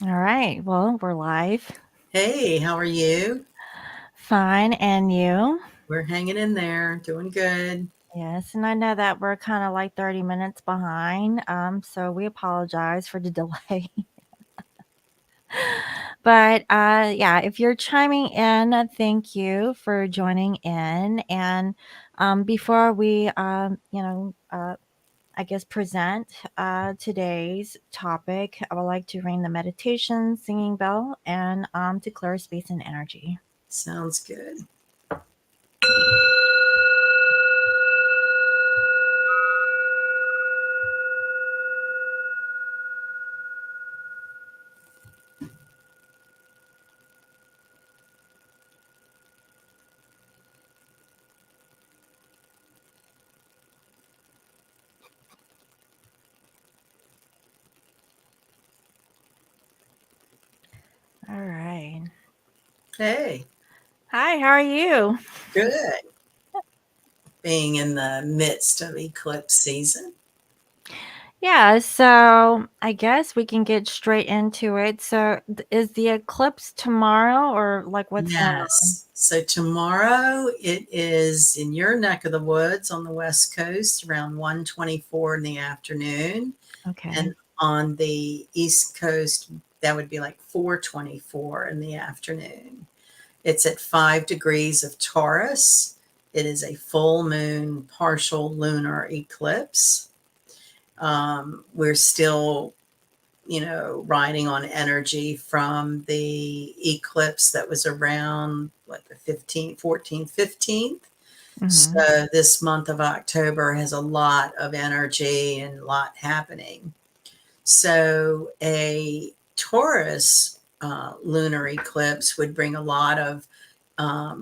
All right. Well, we're live. Hey, how are you? Fine. And you? We're hanging in there, doing good. Yes. And I know that we're kind of like 30 minutes behind. So we apologize for the delay. But yeah, if you're chiming in, thank you for joining in. And before we, I guess, present today's topic, I would like to ring the meditation singing bell and to clear space and energy. Sounds good. All right. Hey, Hi, how are you? good. Being in the midst of eclipse season. Yeah, so I guess we can get straight into it. So, is the eclipse tomorrow or like what's going on? Yes. So tomorrow it is in your neck of the woods on the West Coast around 1:24 in the afternoon. Okay. And on the East Coast, that would be like 4:24 in the afternoon. It's at 5 degrees of Taurus. It is a full moon, partial lunar eclipse. We're still, riding on energy from the eclipse that was around what the 15th, 14th, 15th. Hmm. So this month of October has a lot of energy and a lot happening. So a Taurus lunar eclipse would bring a lot of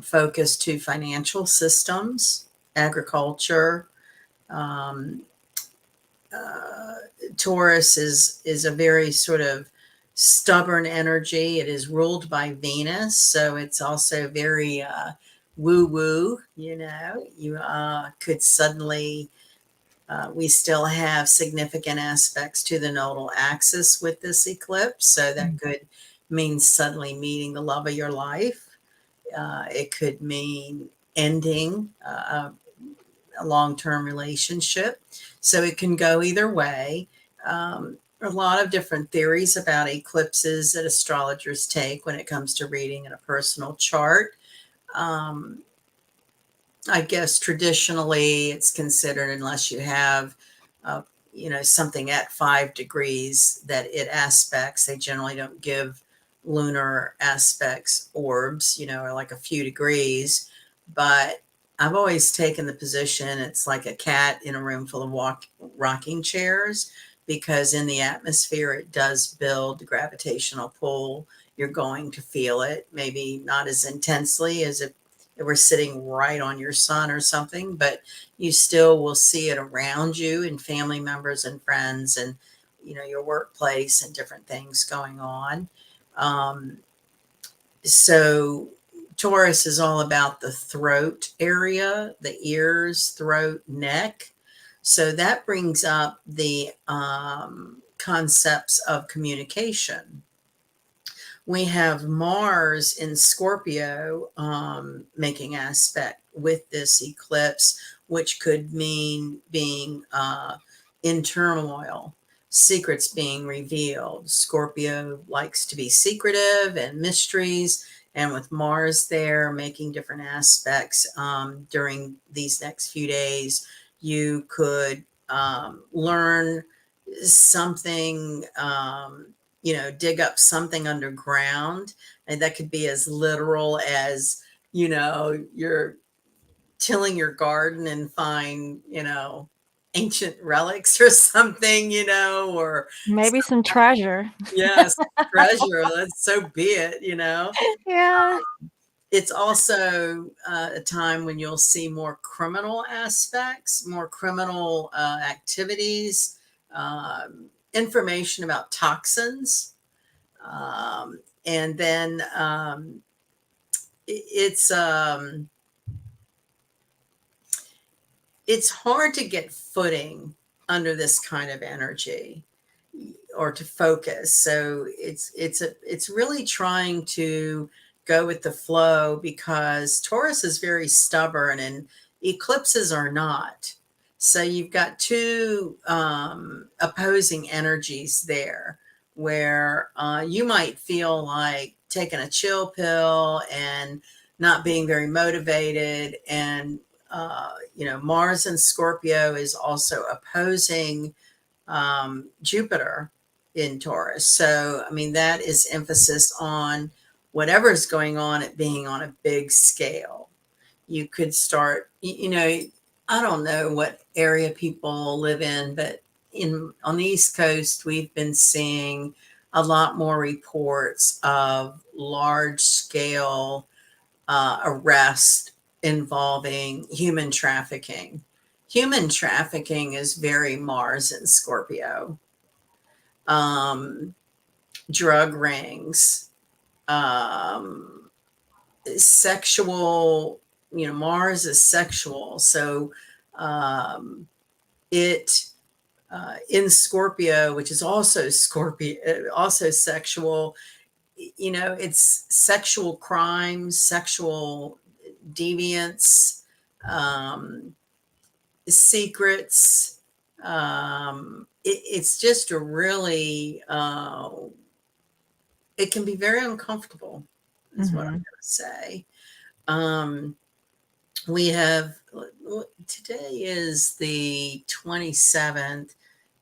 focus to financial systems, agriculture. Um, uh, Taurus is a very sort of stubborn energy. It is ruled by Venus, so it's also very woo woo. You could suddenly we still have significant aspects to the nodal axis with this eclipse, so that could mean suddenly meeting the love of your life. It could mean ending a long term relationship. So it can go either way. A lot of different theories about eclipses that astrologers take when it comes to reading in a personal chart. Um, I guess traditionally it's considered, unless you have, uh, something at 5 degrees that it aspects, they generally don't give lunar aspects orbs, or like a few degrees. But I've always taken the position it's like a cat in a room full of rocking chairs, because in the atmosphere it does build the gravitational pull. You're going to feel it, maybe not as intensely as if it were sitting right on your sun or something, but you still will see it around you and family members and friends and your workplace and different things going on. Um, so Taurus is all about the throat area, the ears, throat, neck. So that brings up the concepts of communication. We have Mars in Scorpio making aspect with this eclipse, which could mean being in turmoil, secrets being revealed. Scorpio likes to be secretive and mysteries. And with Mars there making different aspects during these next few days, you could learn something, dig up something underground. And that could be as literal as, you're tilling your garden and find, ancient relics or something, or Maybe some treasure. yes, treasure. Let's so be it. Yeah. It's also a time when you'll see more criminal aspects, more criminal activities, information about toxins. And then it's it's hard to get footing under this kind of energy. or to focus. So it's really trying to go with the flow, because Taurus is very stubborn and eclipses are not. So you've got two opposing energies there, where you might feel like taking a chill pill and not being very motivated. And Mars and Scorpio is also opposing Jupiter in Taurus. So, I mean, that is emphasis on whatever is going on, it being on a big scale. You could start, I don't know what area people live in, but on the East Coast, we've been seeing a lot more reports of large scale arrest involving human trafficking. Human trafficking is very Mars and Scorpio. Um, Drug rings, um, sexual, Mars is sexual. So um, it, in Scorpio, which is also Scorpio, also sexual, it's sexual crimes, sexual deviance, um, secrets. It's just a really, it can be very uncomfortable, is what I'm Mhm. going to say. Um, we have, today is the 27th.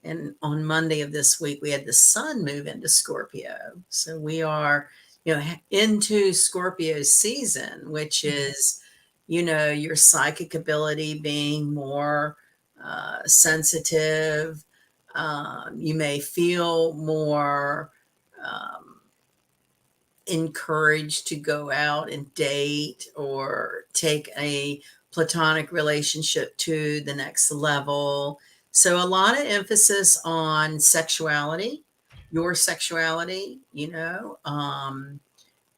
And on Monday of this week, we had the sun move into Scorpio. So we are, into Scorpio season, which is, your psychic ability being more sensitive. You may feel more encouraged to go out and date or take a platonic relationship to the next level. So a lot of emphasis on sexuality, your sexuality,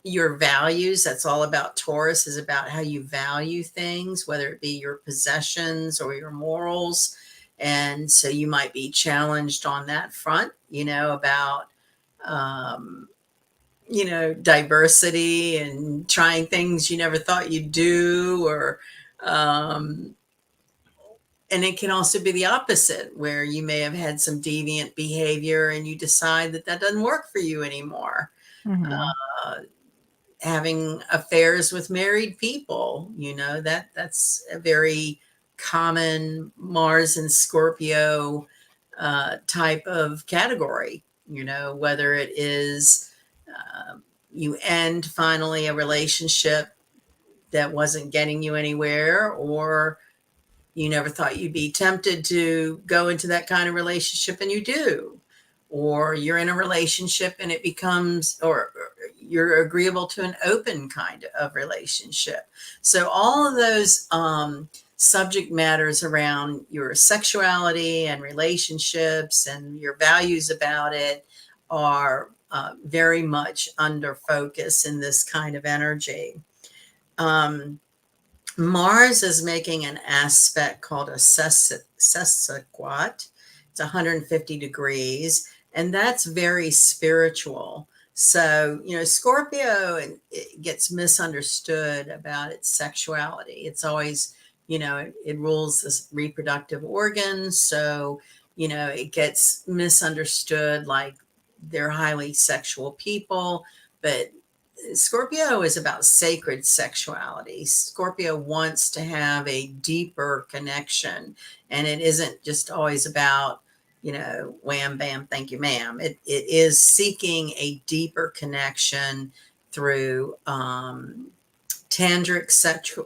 your values. That's all about Taurus, is about how you value things, whether it be your possessions or your morals. And so you might be challenged on that front, about um, diversity and trying things you never thought you'd do, or, um, and it can also be the opposite, where you may have had some deviant behavior and you decide that that doesn't work for you anymore. Mhm. Uh, Having affairs with married people, that's a very common Mars and Scorpio type of category, whether it is you end finally a relationship that wasn't getting you anywhere, or you never thought you'd be tempted to go into that kind of relationship and you do, or you're in a relationship and it becomes, or you're agreeable to an open kind of relationship. So all of those subject matters around your sexuality and relationships and your values about it are very much under focus in this kind of energy. um, Mars is making an aspect called a sesquiquat. It's 150 degrees, and that's very spiritual. So, Scorpio, it gets misunderstood about its sexuality. It's always, it rules the reproductive organs. So, it gets misunderstood like they're highly sexual people. But Scorpio is about sacred sexuality. Scorpio wants to have a deeper connection, and it isn't just always about, wham, bam, thank you, ma'am. It is seeking a deeper connection through tantric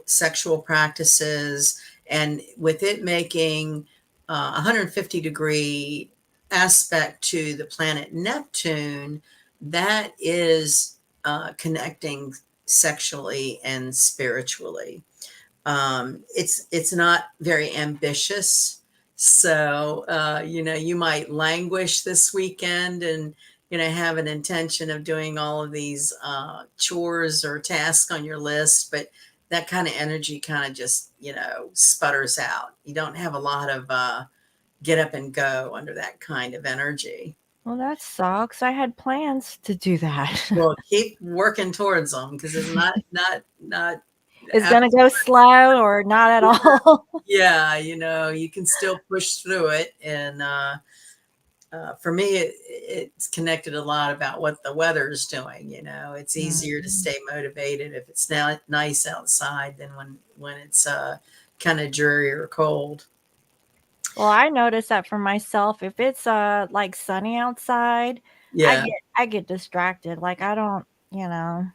sexual practices, and with it making 150-degree aspect to the planet Neptune, that is connecting sexually and spiritually. It's not very ambitious. So, you might languish this weekend and, have an intention of doing all of these chores or tasks on your list, but that kind of energy kind of just, sputters out. You don't have a lot of get up and go under that kind of energy. Well, that sucks. I had plans to do that. Well, keep working towards them because it's not It's ab- gonna go slow or not at all. yeah, you can still push through it. And for me, it's connected a lot about what the weather is doing. It's easier to Mm. stay motivated if it's now nice outside than when it's kind of dreary or cold. Well, I noticed that for myself, if it's like sunny outside, Yeah, I get distracted. Like I don't, you know.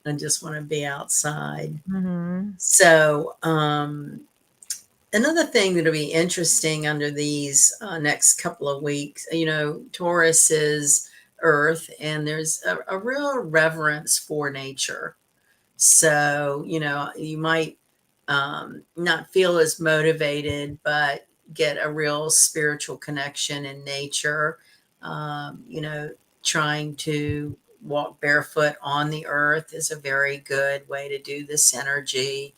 I just want to be outside. Mhm. So, another thing that'll be interesting under these next couple of weeks, Taurus is Earth, and there's a real reverence for nature. So, you might not feel as motivated, but get a real spiritual connection in nature. Trying to walk barefoot on the earth is a very good way to do this energy.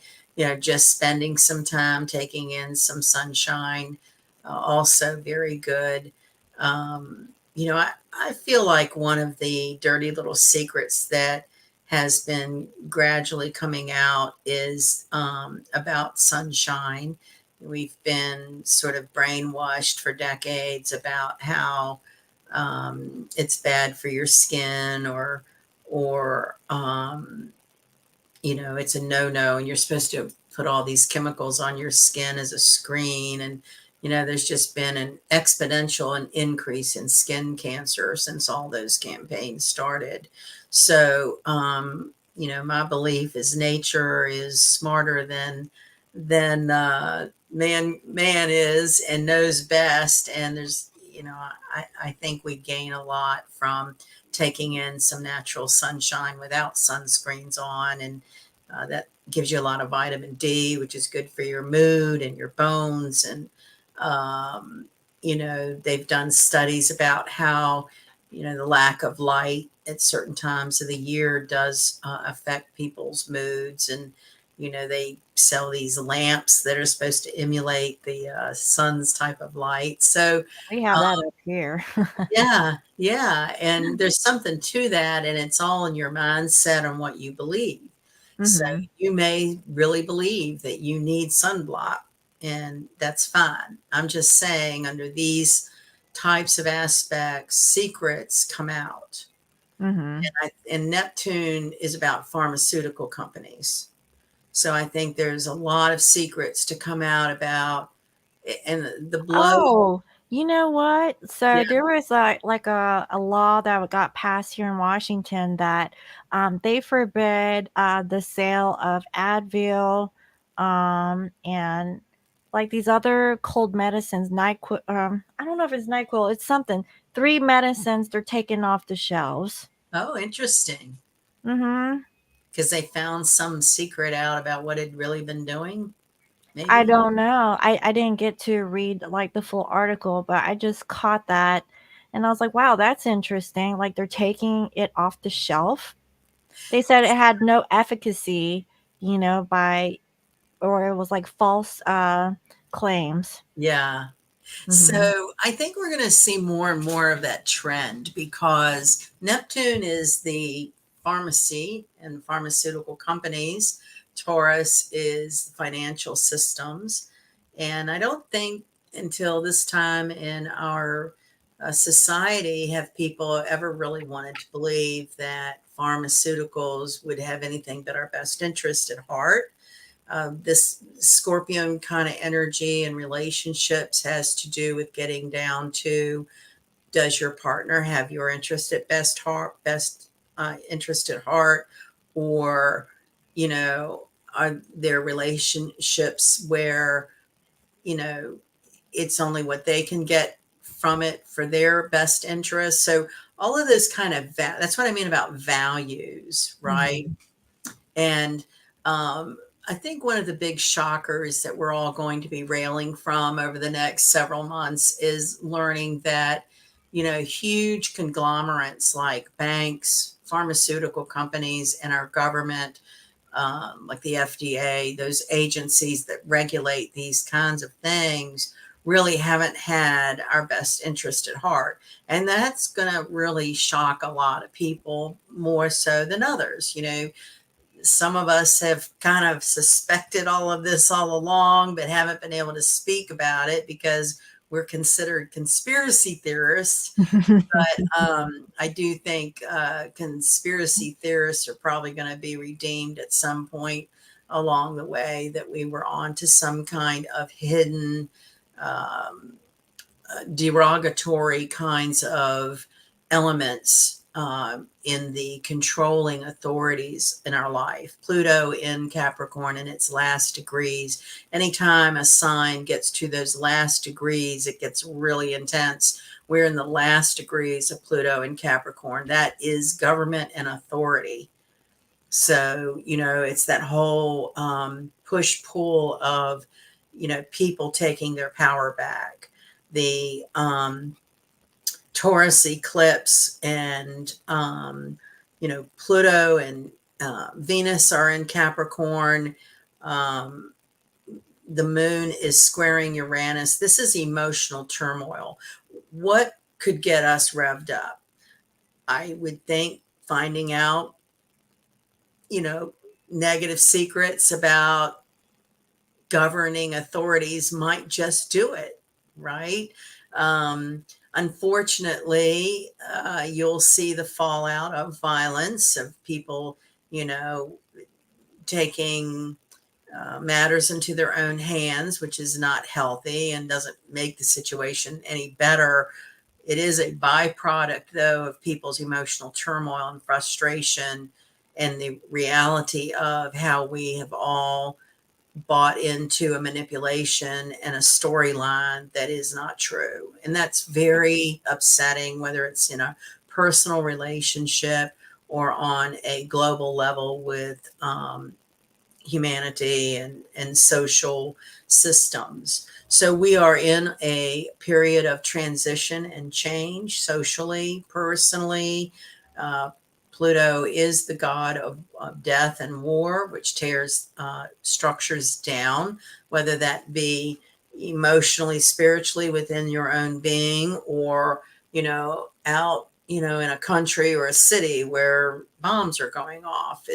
Just spending some time taking in some sunshine, also very good. I feel like one of the dirty little secrets that has been gradually coming out is about sunshine. We've been sort of brainwashed for decades about how it's bad for your skin, or it's a no-no, and you're supposed to put all these chemicals on your skin as a screen. And there's just been an exponential increase in skin cancer since all those campaigns started. So my belief is nature is smarter than man is, and knows best. And I think we gain a lot from taking in some natural sunshine without sunscreens on. And that gives you a lot of vitamin D, which is good for your mood and your bones. And they've done studies about how the lack of light at certain times of the year does affect people's moods. And they sell these lamps that are supposed to emulate the sun's type of light. So We have that up here. yeah, yeah. And there's something to that, and it's all in your mindset on what you believe. So Mhm. you may really believe that you need sunblock, and that's fine. I'm just saying, under these types of aspects, secrets come out. Mhm. And Neptune is about pharmaceutical companies. So I think there's a lot of secrets to come out about, and the blow. Oh, you know what? Yeah. So there was like a law that got passed here in Washington that they forbid the sale of Advil and like these other cold medicines, NyQuil. I don't know if it's NyQuil. It's something. Three medicines they're taking off the shelves. Oh, interesting. Mm-hmm. Because they found some secret out about what had really been doing, I maybe. don't know. I didn't get to read like the full article, but I just caught that and I was like, "Wow, that's interesting." Like they're taking it off the shelf. They said it had no efficacy, by or it was like false claims. Yeah. Mhm. So I think we're going to see more and more of that trend, because Neptune is the pharmacy and pharmaceutical companies. Taurus is financial systems. And I don't think until this time in our society have people ever really wanted to believe that pharmaceuticals would have anything but our best interest at heart. This Scorpion kind of energy and relationships has to do with getting down to, does your partner have your interest at best interest at heart? Or you know are there relationships where you know it's only what they can get from it for their best interest? So all of those kind of that's what I mean about values, right? Mhm. And I think one of the big shockers that we're all going to be railing from over the next several months is learning that, huge conglomerates like banks, pharmaceutical companies, and our government, like the FDA, those agencies that regulate these kinds of things, really haven't had our best interest at heart. And that's going to really shock a lot of people more so than others. You know, some of us have kind of suspected all of this all along, but haven't been able to speak about it because we're considered conspiracy theorists. I do think conspiracy theorists are probably going to be redeemed at some point along the way, that we were on to some kind of hidden um, derogatory kinds of elements in the controlling authorities in our life. Pluto in Capricorn in its last degrees. Anytime a sign gets to those last degrees, it gets really intense. We're in the last degrees of Pluto in Capricorn. That is government and authority. So, you know, it's that whole push pull of, you know, people taking their power back. The Taurus eclipse and, you know, Pluto and Venus are in Capricorn. Um, the moon is squaring Uranus. This is emotional turmoil. What could get us revved up? I would think finding out, you know, negative secrets about governing authorities might just do it, right? Unfortunately, you'll see the fallout of violence, of people, you know, taking matters into their own hands, which is not healthy and doesn't make the situation any better. It is a byproduct, though, of people's emotional turmoil and frustration, and the reality of how we have all bought into a manipulation and a storyline that is not true. And that's very upsetting, whether it's in a personal relationship or on a global level with humanity and social systems. So we are in a period of transition and change socially, personally. Uh, Pluto is the god of death and war, which tears structures down, whether that be emotionally, spiritually within your own being, or, you know, out, you know, in a country or a city where bombs are going off,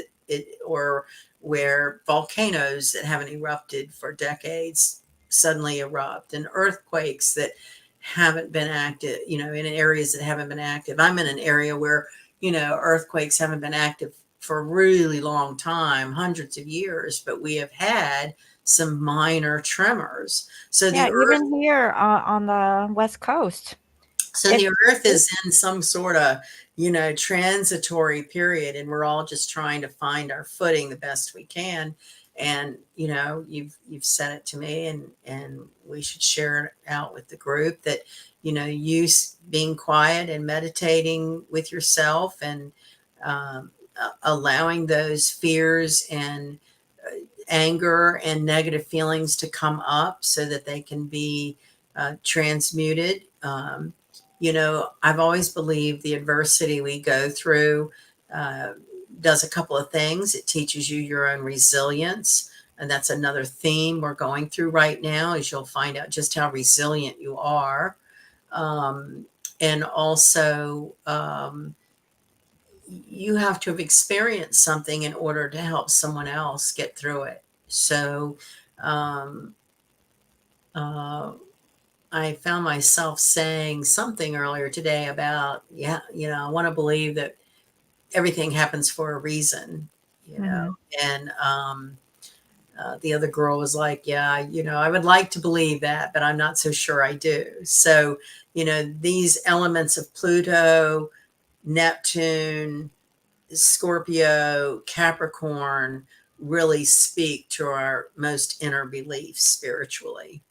or where volcanoes that haven't erupted for decades suddenly erupt, and earthquakes that haven't been active, you know, in areas that haven't been active. I'm in an area where, you know, earthquakes haven't been active for a really long time, hundreds of years, but we have had some minor tremors. So Yeah, the earth even here on the West Coast. So It's the earth is in some sort of, you know, transitory period, and we're all just trying to find our footing the best we can. And, you know, you've said it to me, and we should share it out with the group that, you know, being quiet and meditating with yourself, and allowing those fears and anger and negative feelings to come up so that they can be transmuted. You know, I've always believed the adversity we go through uh, does a couple of things. It teaches you your own resilience. And that's another theme we're going through right now, is you'll find out just how resilient you are. Um, and also, you have to have experienced something in order to help someone else get through it. So, um, uh, I found myself saying something earlier today about, yeah, you know, I want to believe that everything happens for a reason, you know, mhm. and the other girl was like, yeah, you know, I would like to believe that, but I'm not so sure I do. So, you know, these elements of Pluto, Neptune, Scorpio, Capricorn really speak to our most inner beliefs spiritually.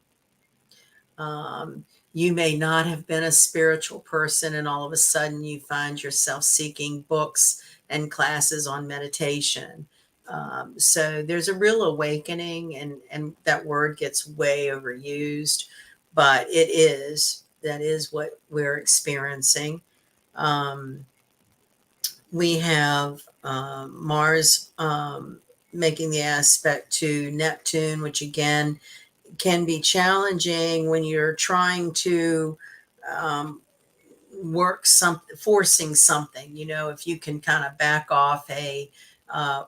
Um, you may not have been a spiritual person, and all of a sudden you find yourself seeking books and classes on meditation. So there's a real awakening, and that word gets way overused, but that is what we're experiencing. Um, we have Mars making the aspect to Neptune, which again can be challenging when you're trying to um, work something, forcing something. If you can kind of back off a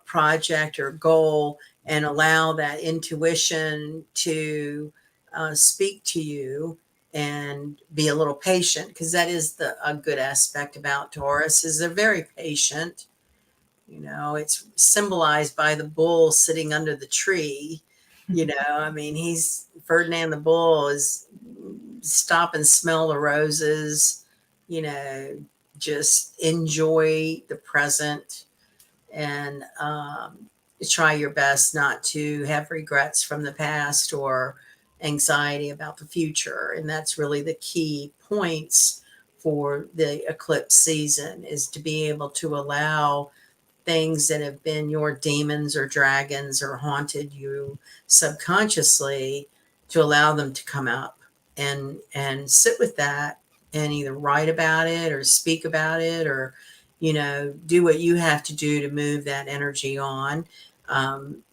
project or goal and allow that intuition to speak to you and be a little patient, because that is a good aspect about Taurus is they're very patient. It's symbolized by the bull sitting under the tree. I mean, he's Ferdinand the bull is stop and smell the roses, you know, just enjoy the present and try your best not to have regrets from the past or anxiety about the future. And that's really the key points for the eclipse season is to be able to allow things that have been your demons or dragons or haunted you subconsciously to allow them to come up and sit with that and either write about it or speak about it or do what you have to do to move that energy on. um,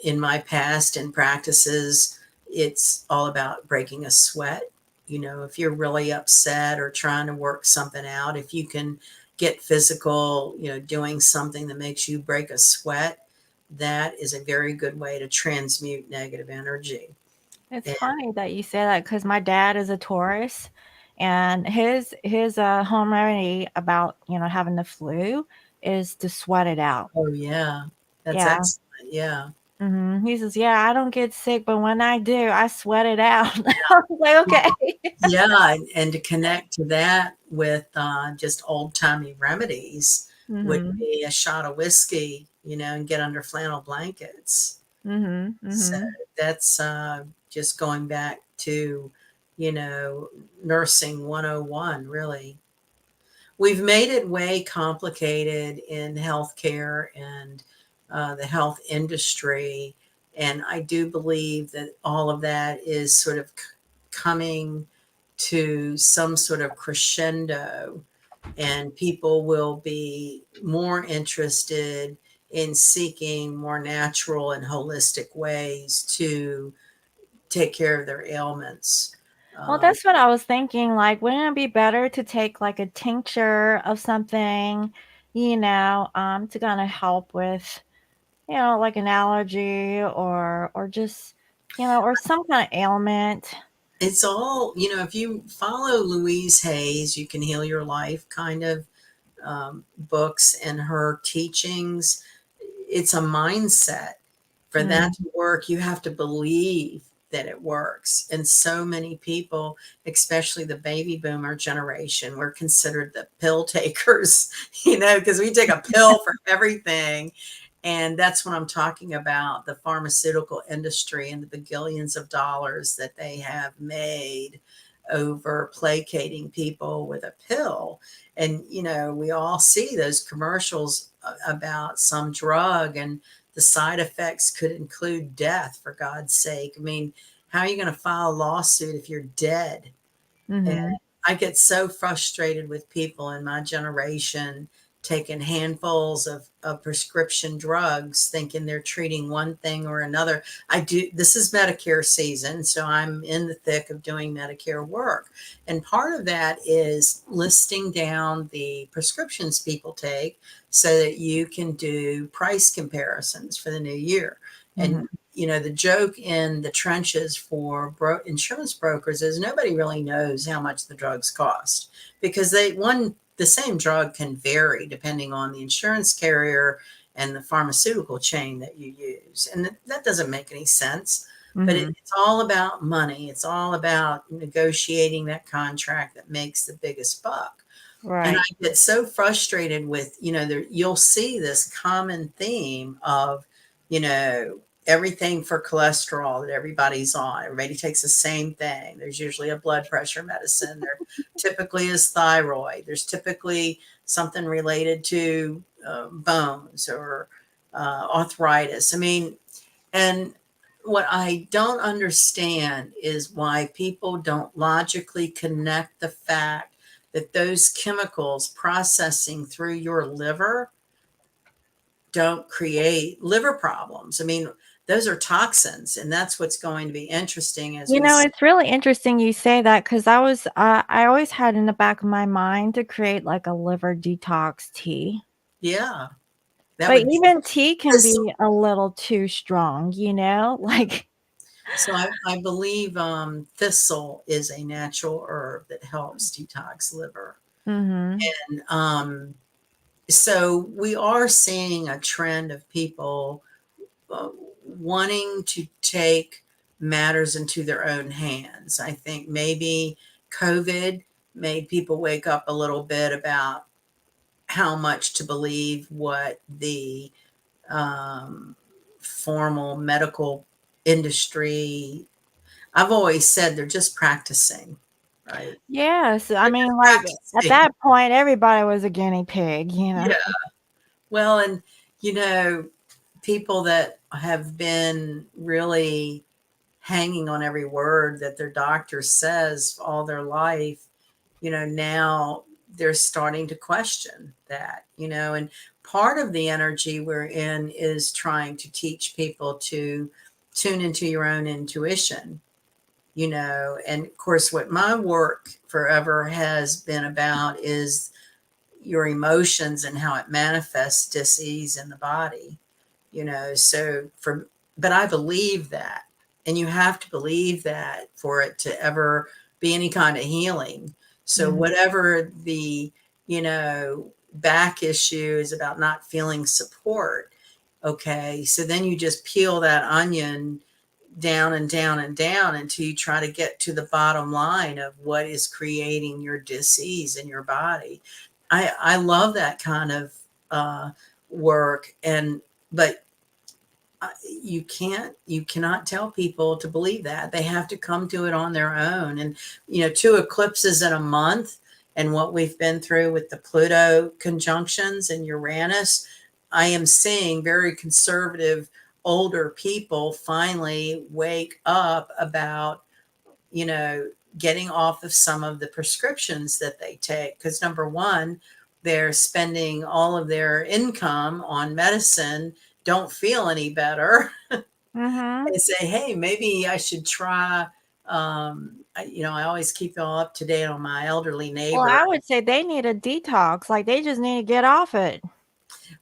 in my past and practices, it's all about breaking a sweat. If you're really upset or trying to work something out, if you can get physical, doing something that makes you break a sweat, that is a very good way to transmute negative energy. It's And funny that you say that because my dad is a Taurus, and his home remedy about having the flu is to sweat it out. oh yeah, that's Yeah. excellent. Yeah. He says, "Yeah, I don't get sick, but when I do, I sweat it out." I was like, Well, "Okay." yeah, and to connect to that with just old timey remedies would Mhm. be a shot of whiskey, and get under flannel blankets. Mhm. So Mhm. that's just going back to, you know, nursing 101, really. We've made it way complicated in healthcare and the health industry. And I do believe that all of that is sort of coming to some sort of crescendo, and people will be more interested in seeking more natural and holistic ways to take care of their ailments. Well, Um, that's what I was thinking, like, wouldn't it be better to take, like, a tincture of something, to kinda help with, like an allergy or just, or some kinda ailment? it's all, if you follow Louise Hayes, You Can Heal Your Life kind of books and her teachings, it's a mindset. For that Mm, to work, you have to believe that it works. And so many people, especially the baby boomer generation, were considered the pill takers, because we take a pill for everything. And that's what I'm talking about, the pharmaceutical industry and the bagillions of dollars that they have made over placating people with a pill. And, we all see those commercials about some drug, and the side effects could include death, for God's sake. I mean, how are you going to file a lawsuit if you're dead? And mhm, I get so frustrated with people in my generation taking handfuls of prescription drugs, thinking they're treating one thing or another. This is Medicare season, so I'm in the thick of doing Medicare work. And part of that is listing down the prescriptions people take so that you can do price comparisons for the new year. mhm, And the joke in the trenches for insurance brokers is nobody really knows how much the drugs cost, because the same drug can vary depending on the insurance carrier and the pharmaceutical chain that you use, and that doesn't make any sense. But mhm. it's all about money. It's all about negotiating that contract that makes the biggest buck. And I Right. get so frustrated with, you'll see this common theme of, you know, everything for cholesterol that everybody's on. Everybody takes the same thing. There's usually a blood pressure medicine. There typically is thyroid. There's typically something related to bones or arthritis. I mean, and what I don't understand is why people don't logically connect the fact that those chemicals processing through your liver don't create liver problems. I mean, those are toxins, and that's what's going to be interesting as You we know, it's really interesting you say that because I always had in the back of my mind to create like a liver detox tea. yeah, that But would even tea can because be a little too strong, you know? Like, so I believe thistle is a natural herb that helps detox liver. mhm. And so we are seeing a trend of people uh, wanting to take matters into their own hands. I think maybe COVID made people wake up a little bit about how much to believe what the um, formal medical industry. I've always said they're just practicing, right? Yes, I They're mean, just like, at practicing. that point, everybody was a guinea pig, you know? Yeah. Well, and you know, people that have been really hanging on every word that their doctor says all their life, now they're starting to question that, and part of the energy we're in is trying to teach people to tune into your own intuition, and of course, what my work forever has been about is your emotions and how it manifests dis-ease in the body, so but I believe that, and you have to believe that for it to ever be any kind of healing. So Mhm. whatever the back issue is about not feeling support, okay, so then you just peel that onion down and down and down until you try to get to the bottom line of what is creating your disease in your body. I love that kind of uh, work, and but you cannot tell people to believe that. They have to come to it on their own. And two eclipses in a month, and what we've been through with the Pluto conjunctions and Uranus, I am seeing very conservative older people finally wake up about you know getting off of some of the prescriptions that they take, because number one, they're spending all of their income on medicine, don't feel any better, Mhm. and say, hey, maybe I should try. I always keep all up to date on my elderly Well, neighbor. I would say they need a detox, like, they just need to get off it.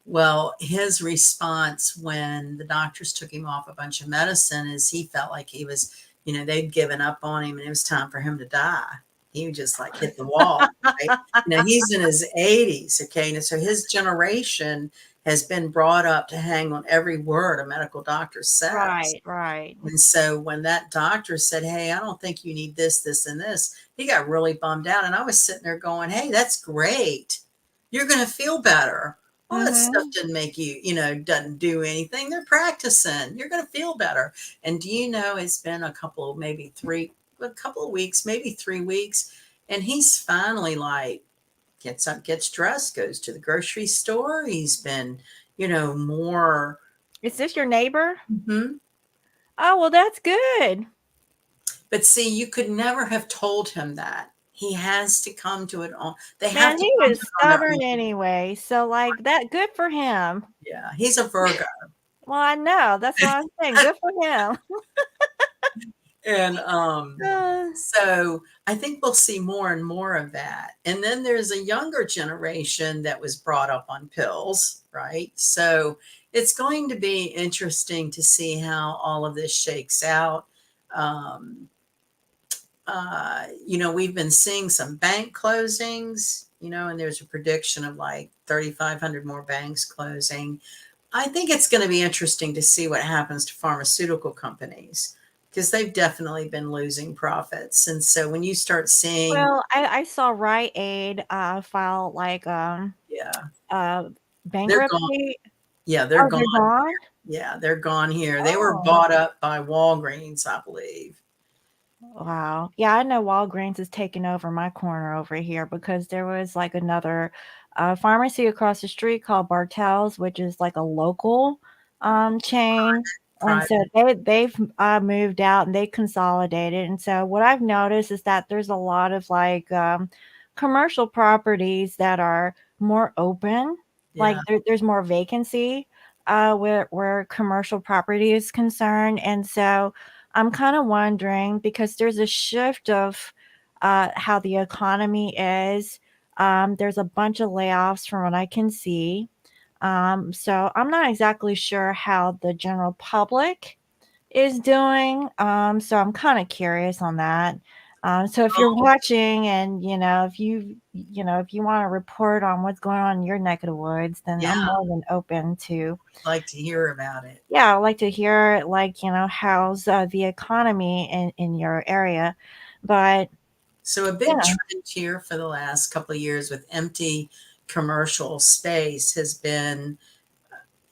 Well, his response when the doctors took him off a bunch of medicine is he felt like he was, they'd given up on him and it was time for him to die. He would just like hit the wall, right? He's in his 80s, okay? And so his generation has been brought up to hang on every word a medical doctor says. Right, right. And so when that doctor said, hey, I don't think you need this, this, and this, he got really bummed out. And I was sitting there going, hey, that's great. You're going to feel better. All that stuff Mhm. didn't make you, doesn't do anything. They're practicing. You're going to feel better. And do you know, it's been a couple of weeks, maybe 3 weeks. And he's finally like, gets up, gets dressed, goes to the grocery store. He's been, more. Is this your neighbor? Mhm. Oh, well, that's good. But see, you could never have told him that. He has to come to it on. They have Man, to he come to was it on their stubborn own. anyway, so, like, that good for him. Yeah, he's a Virgo, Well, I know, that's what I'm saying, good for him. and Uh, so I think we'll see more and more of that. And then there's a younger generation that was brought up on pills, right? So it's going to be interesting to see how all of this shakes out. Um, we've been seeing some bank closings, and there's a prediction of like 3,500 more banks closing. I think it's going to be interesting to see what happens to pharmaceutical companies, because they've definitely been losing profits. And so when you start seeing, well, I saw Rite Aid, file, like, yeah, uh, they're gone. bankruptcy. Yeah, they're Oh, gone. they're gone? Yeah, they're gone here. They were Oh. bought up by Walgreens, I believe. Wow. Yeah, I know Walgreens is taking over my corner over here because there was, like, another, pharmacy across the street called Bartell's, which is, like, a local, chain, and so Private. they've, moved out and they consolidated, and so what I've noticed is that there's a lot of, like, commercial properties that are more open, like, Yeah. there's more vacancy, where commercial property is concerned, and so I'm kind of wondering because there's a shift of how the economy is. There's a bunch of layoffs from what I can see. So I'm not exactly sure how the general public is doing. So I'm kind of curious on that. So if you're Oh, watching and if you want to report on what's going on in your neck of the woods, then yeah, I'm more than open to. I'd like to hear about it. Yeah, I'd like to hear like how's the economy in your area, but So a big yeah. trend here for the last couple of years with empty commercial space has been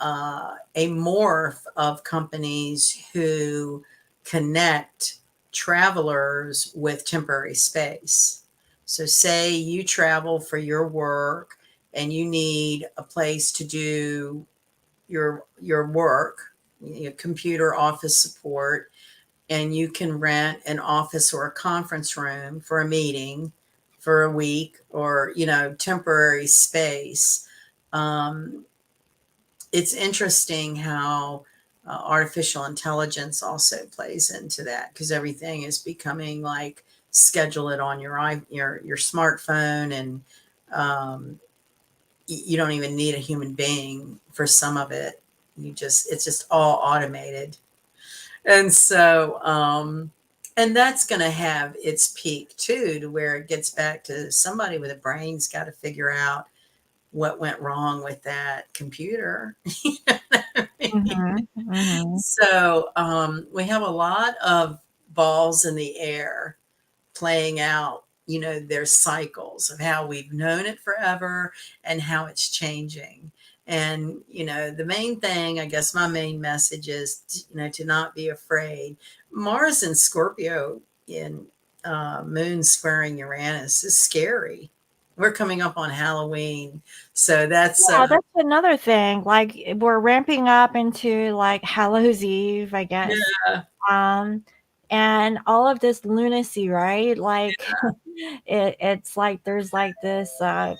a morph of companies who connect travelers with temporary space. So, say you travel for your work and you need a place to do your work, your computer office support, and you can rent an office or a conference room for a meeting for a week or temporary space. Um, it's interesting how artificial intelligence also plays into that because everything is becoming like schedule it on your smartphone, and um, you don't even need a human being for some of it. It's just all automated. And so and that's going to have its peak too, to where it gets back to somebody with a brain's got to figure out what went wrong with that computer. You know what I mean? Mhm. Mhm. So we have a lot of balls in the air playing out, their cycles of how we've known it forever and how it's changing. And, the main thing, I guess my main message is, to not be afraid. Mars and Scorpio in moon squaring Uranus is scary. We're coming up on Halloween. So that's, Yeah, that's another thing. Like we're ramping up into like Hallows Eve, I guess. yeah. Um, and all of this lunacy, right? Like it's like there's like this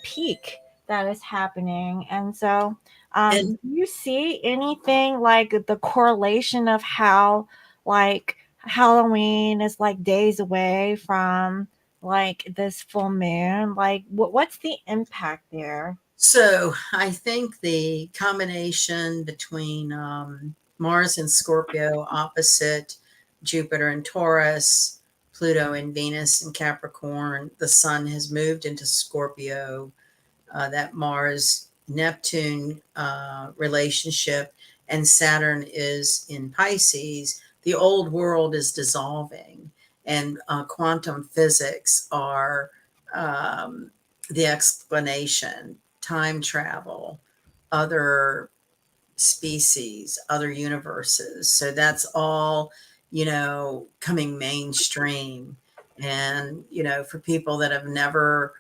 peak that is happening. And so And do you see anything like the correlation of how like Halloween is like days away from like this full moon? Like what's the impact there? so I think the combination between Mars and Scorpio opposite Jupiter and Taurus, Pluto and Venus and Capricorn, the sun has moved into Scorpio, that Mars Neptune relationship, and Saturn is in Pisces. The old world is dissolving, and quantum physics are um, the explanation, time travel, other species, other universes. So that's all, coming mainstream. And, for people that have never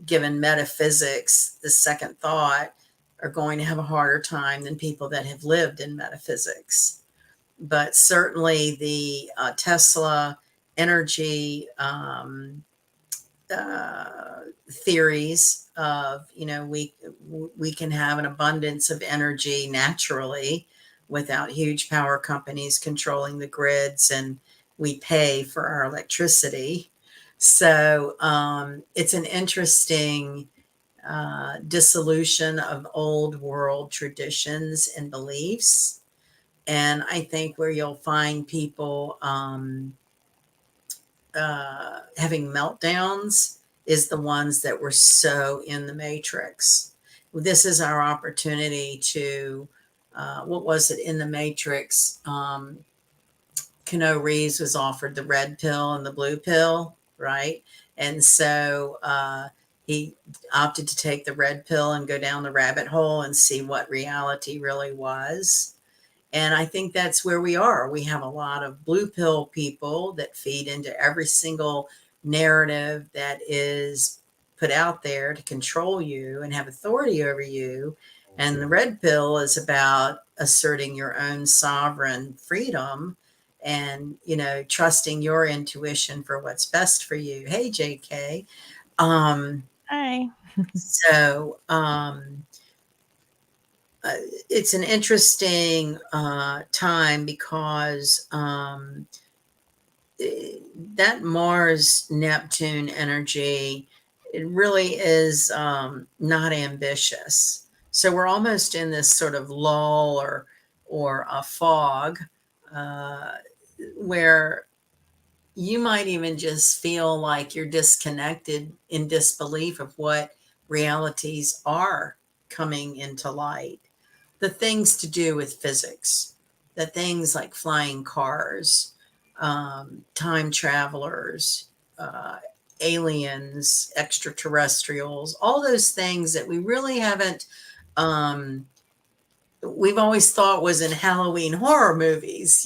given metaphysics the second thought are going to have a harder time than people that have lived in metaphysics. But certainly the Tesla energy theories of we can have an abundance of energy naturally without huge power companies controlling the grids, and we pay for our electricity. So it's an interesting dissolution of old world traditions and beliefs. And I think where you'll find people having meltdowns is the ones that were so in the matrix. This is our opportunity to, what was it in the matrix? Cano Reeves was offered the red pill and the blue pill, right? And so he opted to take the red pill and go down the rabbit hole and see what reality really was. And I think that's where we are. We have a lot of blue pill people that feed into every single narrative that is put out there to control you and have authority over you. And the red pill is about asserting your own sovereign freedom and, trusting your intuition for what's best for you. Hey, JK. Um, Hi. so, uh, it's an interesting time because that Mars Neptune energy, it really is not ambitious. So we're almost in this sort of lull or a fog uh, where you might even just feel like you're disconnected in disbelief of what realities are coming into light. The things to do with physics, the things like flying cars, time travelers, uh, aliens, extraterrestrials, all those things that we really haven't um, we've always thought was in Halloween horror movies,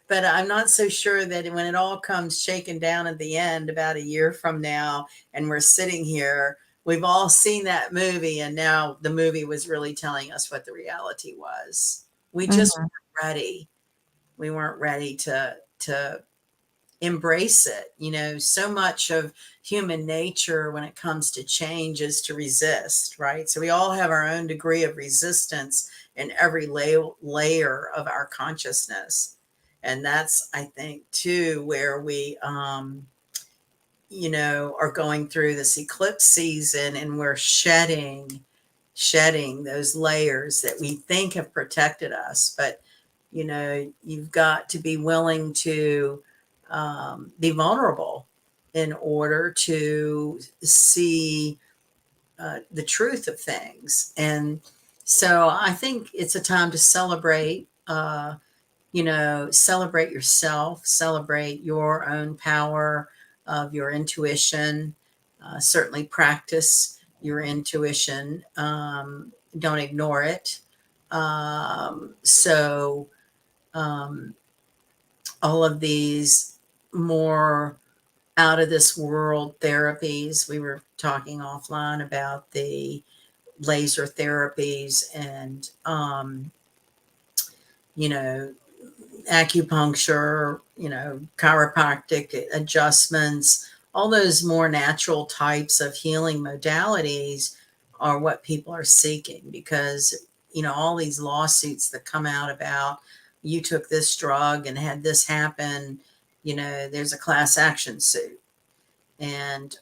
but I'm not so sure that when it all comes shaken down at the end about a year from now and we're sitting here, we've all seen that movie and now the movie was really telling us what the reality was. We just Mhm. weren't ready. We weren't ready to embrace it. So much of human nature when it comes to change is to resist, right? So we all have our own degree of resistance in every layer of our consciousness. And that's, I think, too, where we, are going through this eclipse season and we're shedding those layers that we think have protected us. But, you've got to be willing to be vulnerable in order to see the truth of things. And so I think it's a time to celebrate, celebrate yourself, celebrate your own power of your intuition, certainly practice your intuition. Don't ignore it. So, um, all of these more out of this world therapies, we were talking offline about the laser therapies and, you know, acupuncture, chiropractic adjustments, all those more natural types of healing modalities are what people are seeking because, all these lawsuits that come out about you took this drug and had this happen, there's a class action suit. And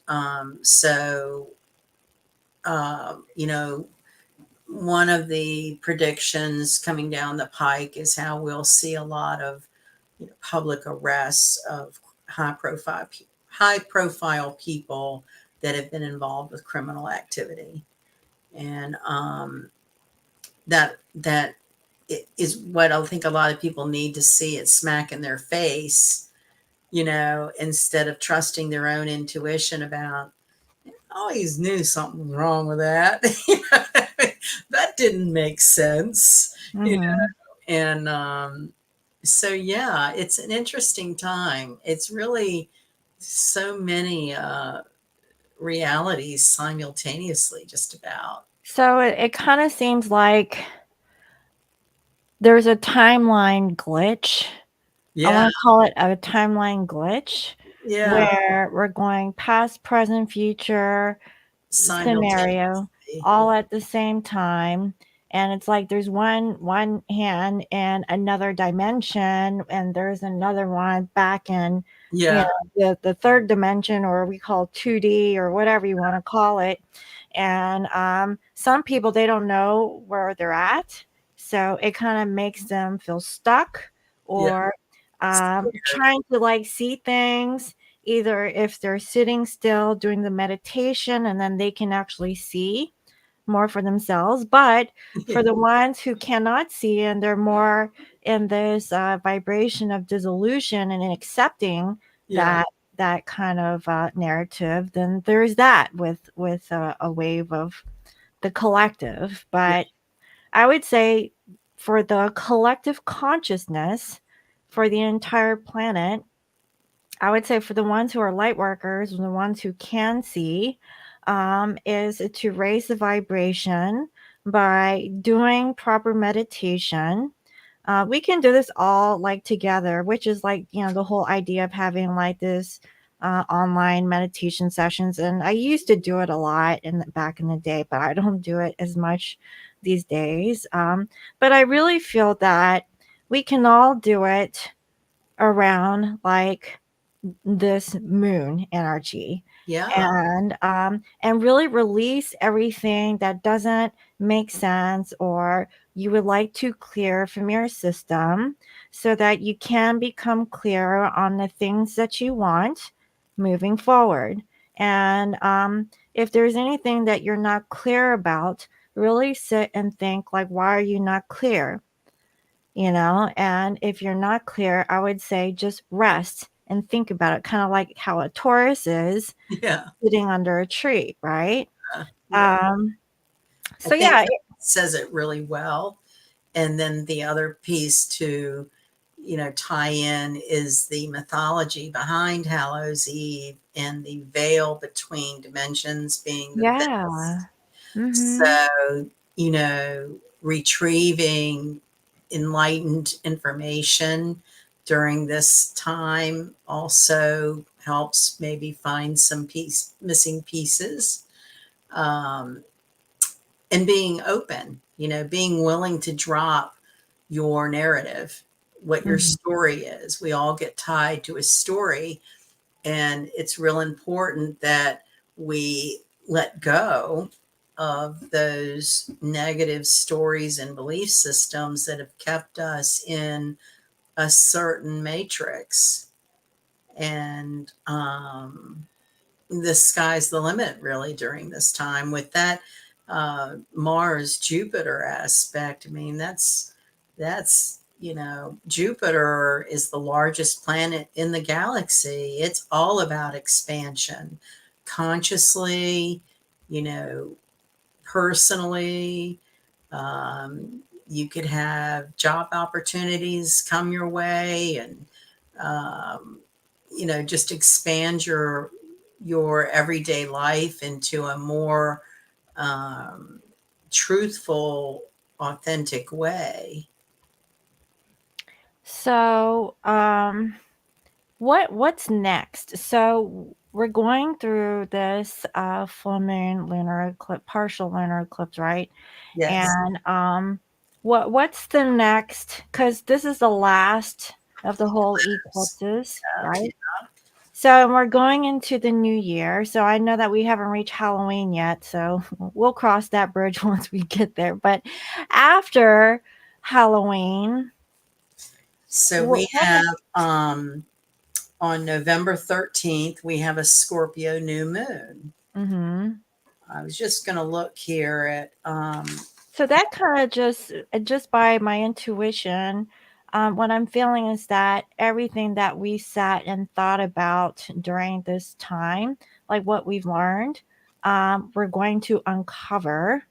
one of the predictions coming down the pike is how we'll see a lot of public arrests of high profile people that have been involved with criminal activity, and that is what I think a lot of people need to see it smack in their face, instead of trusting their own intuition about, I always knew something was wrong with that. That didn't make sense, Mhm. and so yeah, it's an interesting time. It's really so many realities simultaneously, just about. So it kind of seems like there's a timeline glitch. I Yeah, want to call it a timeline glitch yeah, where we're going past, present, future scenario simultaneously. all at the same time. And it's like there's one hand in another dimension and there's another one back in, you Yeah, know, the third dimension, or we call 2D or whatever you want to call it. And some people, they don't know where they're at, so it kind of makes them feel stuck, yeah, or scared. trying to like see things, either if they're sitting still doing the meditation and then they can actually see more for themselves. But for the ones who cannot see and they're more in this vibration of dissolution and accepting Yeah, that kind of narrative, then there's that with a wave of the collective. yeah, But I would say for the collective consciousness for the entire planet, I would say for the ones who are light workers, the ones who can see, is to raise the vibration by doing proper meditation. We can do this all like together, which is like, the whole idea of having like this online meditation sessions. And I used to do it a lot back in the day, but I don't do it as much these days. But I really feel that we can all do it around like this moon energy, Yeah. and really release everything that doesn't make sense or you would like to clear from your system so that you can become clearer on the things that you want moving forward. And if there's anything that you're not clear about, really sit and think like, why are you not clear? And if you're not clear, I would say just rest and think about it, kind of like how a Taurus is Yeah. sitting under a tree, right? Yeah. Um, I so think yeah, that says it really well. And then the other piece to, tie in is the mythology behind Hallows Eve and the veil between dimensions being the yeah. vest. Mhm. So, retrieving enlightened information during this time also helps maybe find some missing pieces. Um, and being open, being willing to drop your narrative, what your Mhm. story is. We all get tied to a story, and it's real important that we let go of those negative stories and belief systems that have kept us in a certain matrix. And the sky's the limit really during this time with that Mars Jupiter aspect. I mean, that's Jupiter is the largest planet in the galaxy. It's all about expansion, consciously, you know, personally. You could have job opportunities come your way, and um, just expand your everyday life into a more um, truthful, authentic way. So, what's next? So we're going through this full moon lunar eclipse, partial lunar eclipse, right? Yes. And what's the next? Because this is the last of the whole eclipses, Yeah. right? So we're going into the new year. So I know that we haven't reached Halloween yet. So we'll cross that bridge once we get there. But after Halloween, So we what? have on November 13th, we have a Scorpio new moon. Mm-hmm. I was just going to look here at, So that kind of just by my intuition, what I'm feeling is that everything that we sat and thought about during this time, like what we've learned, we're going to uncover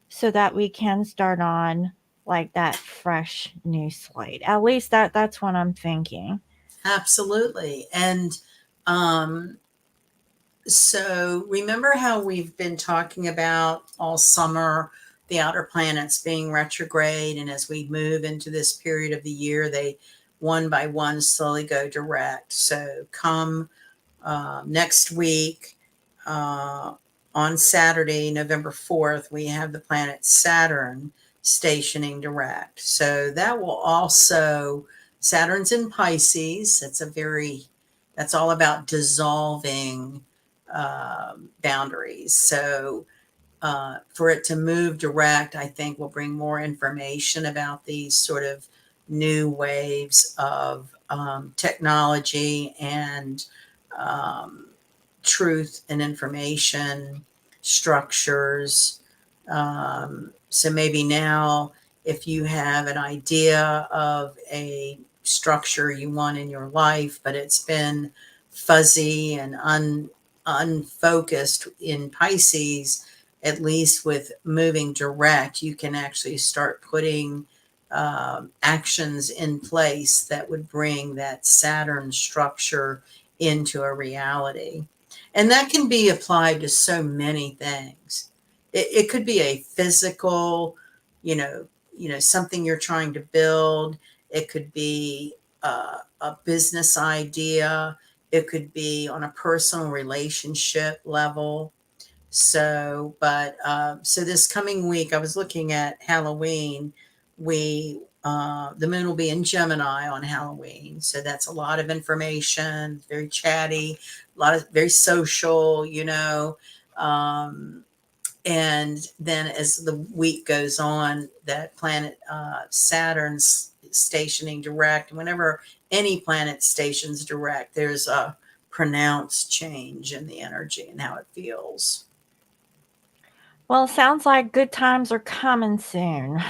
so that we can start on like that fresh new slate. At least that's what I'm thinking. absolutely. And um, so remember how we've been talking about all summer the outer planets being retrograde, and as we move into this period of the year, they one by one slowly go direct. So come next week, uh, on Saturday, November 4th, we have the planet Saturn stationing direct. So that will also, Saturn's in Pisces. That's all about dissolving boundaries. So for it to move direct, I think will bring more information about these sort of new waves of technology and um, truth and information structures. So maybe now, if you have an idea of a structure you want in your life, but it's been fuzzy and unfocused in Pisces, at least with moving direct, you can actually start putting actions in place that would bring that Saturn structure into a reality. And that can be applied to so many things. It could be a physical, something you're trying to build. It could be a business idea. It could be on a personal relationship level. So, but so this coming week, I was looking at Halloween. The moon will be in Gemini on Halloween, so that's a lot of information, very chatty, a lot of very social, and then as the week goes on, that planet Saturn's stationing direct. Whenever any planet stations direct, there's a pronounced change in the energy and how it feels. Well, sounds like good times are coming soon.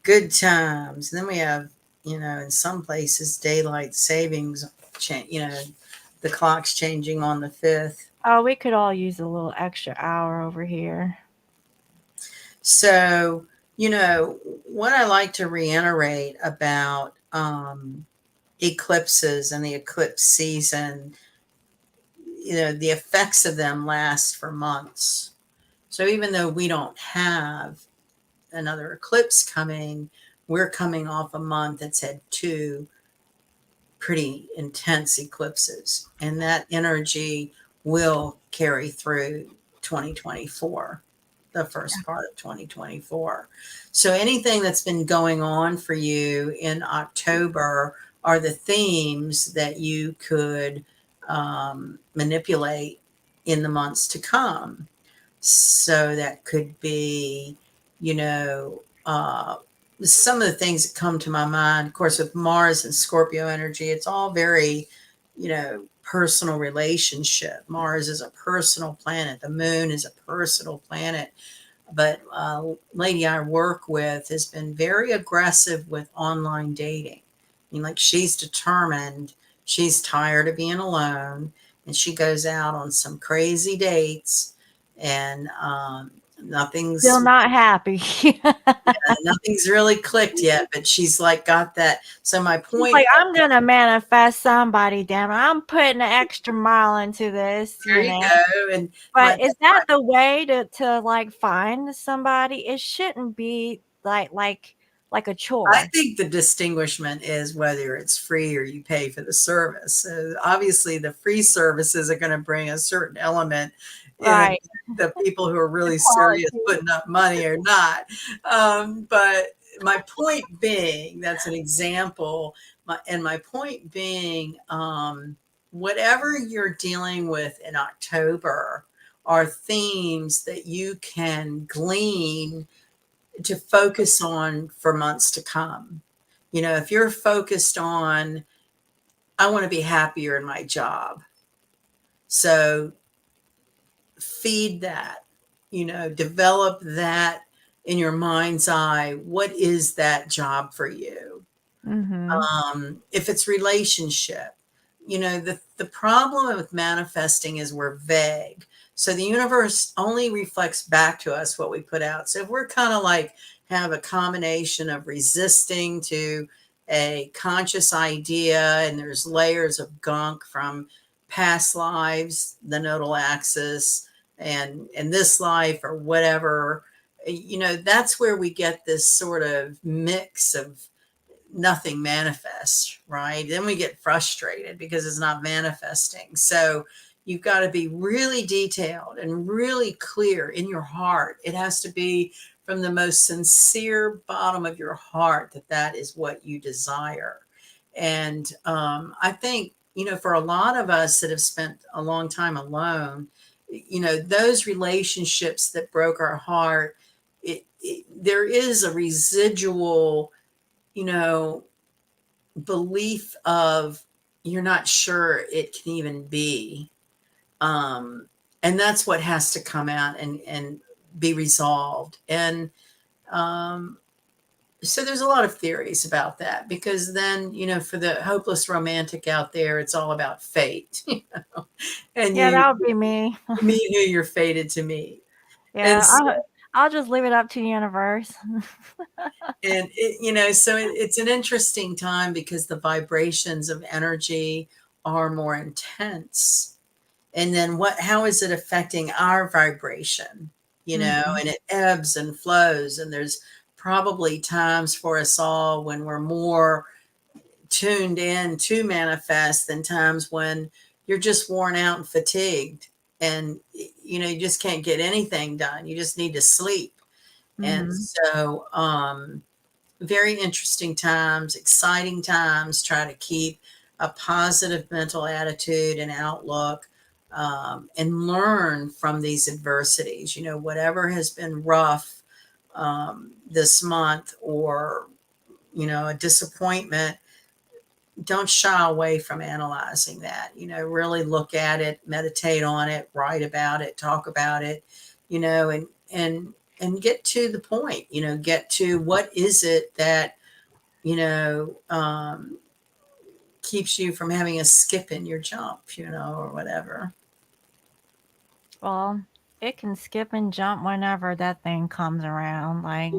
Good times. And then we have, in some places, daylight savings change. The clock's changing on the 5th. Oh, we could all use a little extra hour over here. So, what I like to reiterate about eclipses and the eclipse season, the effects of them last for months. So even though we don't have another eclipse coming, we're coming off a month that's had two pretty intense eclipses, and that energy will carry through 2024, the first part of 2024. So anything that's been going on for you in October are the themes that you could manipulate in the months to come. So that could be, you know, uh, some of the things that come to my mind, of course, with Mars and Scorpio energy, it's all very, personal relationship. Mars is a personal planet. The moon is a personal planet. But lady I work with has been very aggressive with online dating. I mean, like she's determined, she's tired of being alone, and she goes out on some crazy dates, and Still nothing's not happy. She's nothing's really clicked yet. But she's like got that. So my point, like, I'm gonna manifest somebody, damn it. I'm putting an extra mile into this, there you go. And But my is that the way to like find somebody? It shouldn't be like a I chore. think the distinguishment is whether it's free or you pay for the service. So obviously, the free services are going to bring a certain element in Right. the people who are The really serious quality. putting up money or not. But my point being, that's an example. And my point being, whatever you're dealing with in October are themes that you can glean to focus on for months to come. If you're focused on, I want to be happier in my job. So feed that, develop that in your mind's eye. What is that job for you? Mhm. If it's relationship, the problem with manifesting is we're vague. So the universe only reflects back to us what we put out. So if we're kind of like have a combination of resisting to a conscious idea, and there's layers of gunk from past lives, the nodal axis, and in this life or whatever, that's where we get this sort of mix of nothing manifests, right? Then we get frustrated because it's not manifesting. So you've got to be really detailed and really clear in your heart. It has to be from the most sincere bottom of your heart that that is what you desire. And I think, for a lot of us that have spent a long time alone, those relationships that broke our heart, there is a residual, you know, belief of you're not sure it can even be. And that's what has to come out and be resolved. And so there's a lot of theories about that, because then, for the hopeless romantic out there, it's all about fate, and Yeah, you that would be me. meet who you're fated to meet. And Yeah, I'll just leave it up to the universe. so it's an interesting time because the vibrations of energy are more intense. And then how is it affecting our vibration? Mhm. And it ebbs and flows, and there's probably times for us all when we're more tuned in to manifest than times when you're just worn out and fatigued. and you just can't get anything done. You just need to sleep. And Mhm. so very interesting times, exciting times. Try to keep a positive mental attitude and outlook, and learn from these adversities. Whatever has been rough this month, or a disappointment, don't shy away from analyzing that. Really look at it, meditate on it, write about it, talk about it, and get to the point. Get to what is it that keeps you from having a skip in your jump, or whatever. Well, it can skip and jump whenever that thing comes around. Like,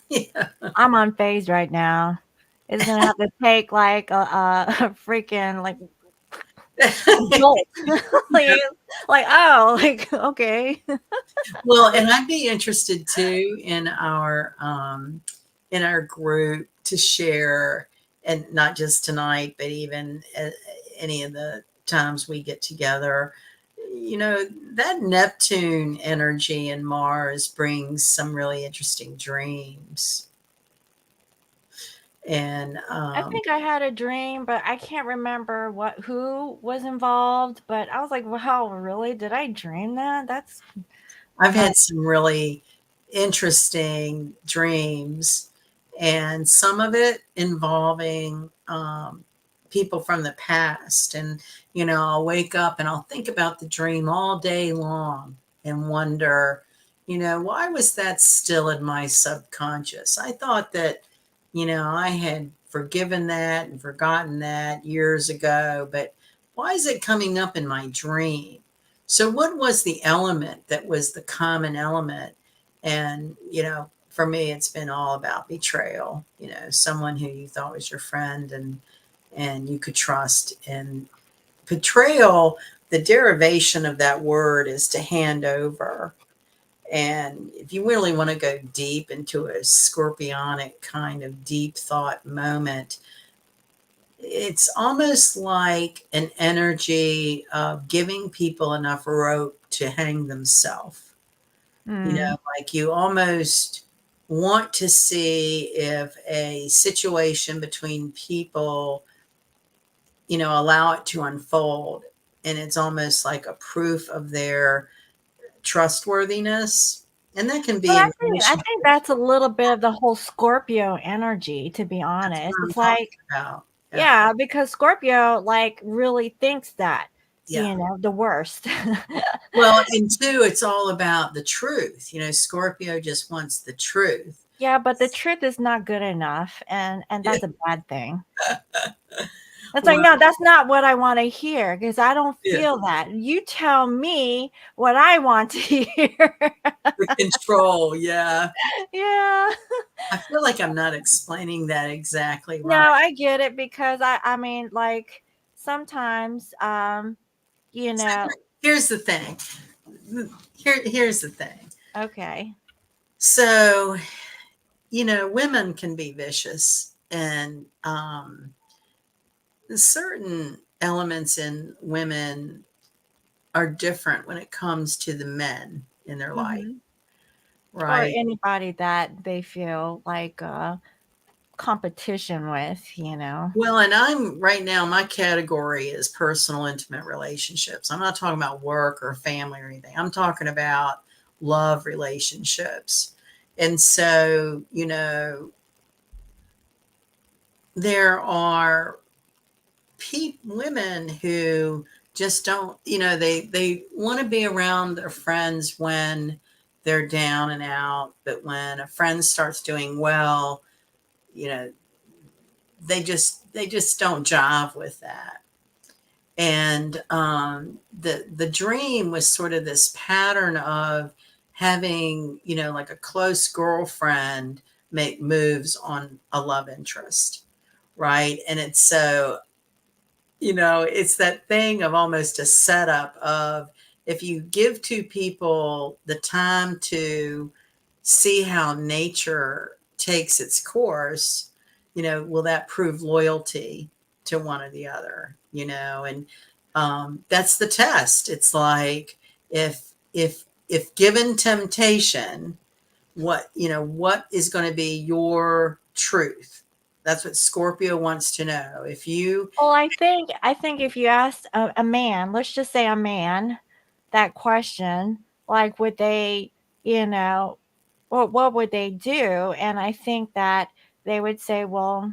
Yeah. I'm on phase right now. It's gonna have to take like a freaking like jolt. like, oh, like okay. Well, and I'd be interested too in our group to share, and not just tonight, but even any of the times we get together. That Neptune energy and Mars brings some really interesting dreams. And I think I had a dream, but I can't remember who was involved. But I was like, wow, really? Did I dream that? That's I've uh, had some really interesting dreams, and some of it involving people from the past. And, I'll wake up and I'll think about the dream all day long and wonder, why was that still in my subconscious? I thought that, I had forgiven that and forgotten that years ago, but why is it coming up in my dream? So, what was the element that was the common element? And, for me, it's been all about betrayal, someone who you thought was your friend and you could trust. And betrayal, the derivation of that word is to hand over. And if you really want to go deep into a scorpionic kind of deep thought moment, it's almost like an energy of giving people enough rope to hang themselves. mm. Like you almost want to see if a situation between people, allow it to unfold. And it's almost like a proof of their trustworthiness. And that can But be in I relation. think that's a little bit of the whole Scorpio energy, to be That's honest. what I'm It's talking like, about. Yeah. yeah, because Scorpio like really thinks that, Yeah. the worst. Well, and two, it's all about the truth. Scorpio just wants the truth. Yeah, but the truth is not good enough, and Yeah. that's a bad thing. It's like, Well, no, that's not what I want to hear because I don't yeah. feel that. You tell me what I want to hear. The control. Yeah. yeah. I feel like I'm not explaining that exactly No, right. I get it because I mean, like sometimes, you So know, here's the thing. Here's the thing. okay. So, women can be vicious, and certain elements in women are different when it comes to the men in their life, Mhm. Or right? anybody that they feel like competition with. Well, and I'm right now, my category is personal, intimate relationships. I'm not talking about work or family or anything. I'm talking about love relationships. And so, there are women who just don't, they want to be around their friends when they're down and out, but when a friend starts doing well, you know, they just don't jive with that. And the dream was sort of this pattern of having, like a close girlfriend make moves on a love interest, right? And it's so, it's that thing of almost a setup of, if you give two people the time to see how nature takes its course, will that prove loyalty to one or the other? And that's the test. It's like, If given temptation, what is going to be your truth? That's what Scorpio wants to know. If you Well, I think if you asked a man, let's just say a man, that question, like, would they, you know, what would they do? And I think that they would say, well,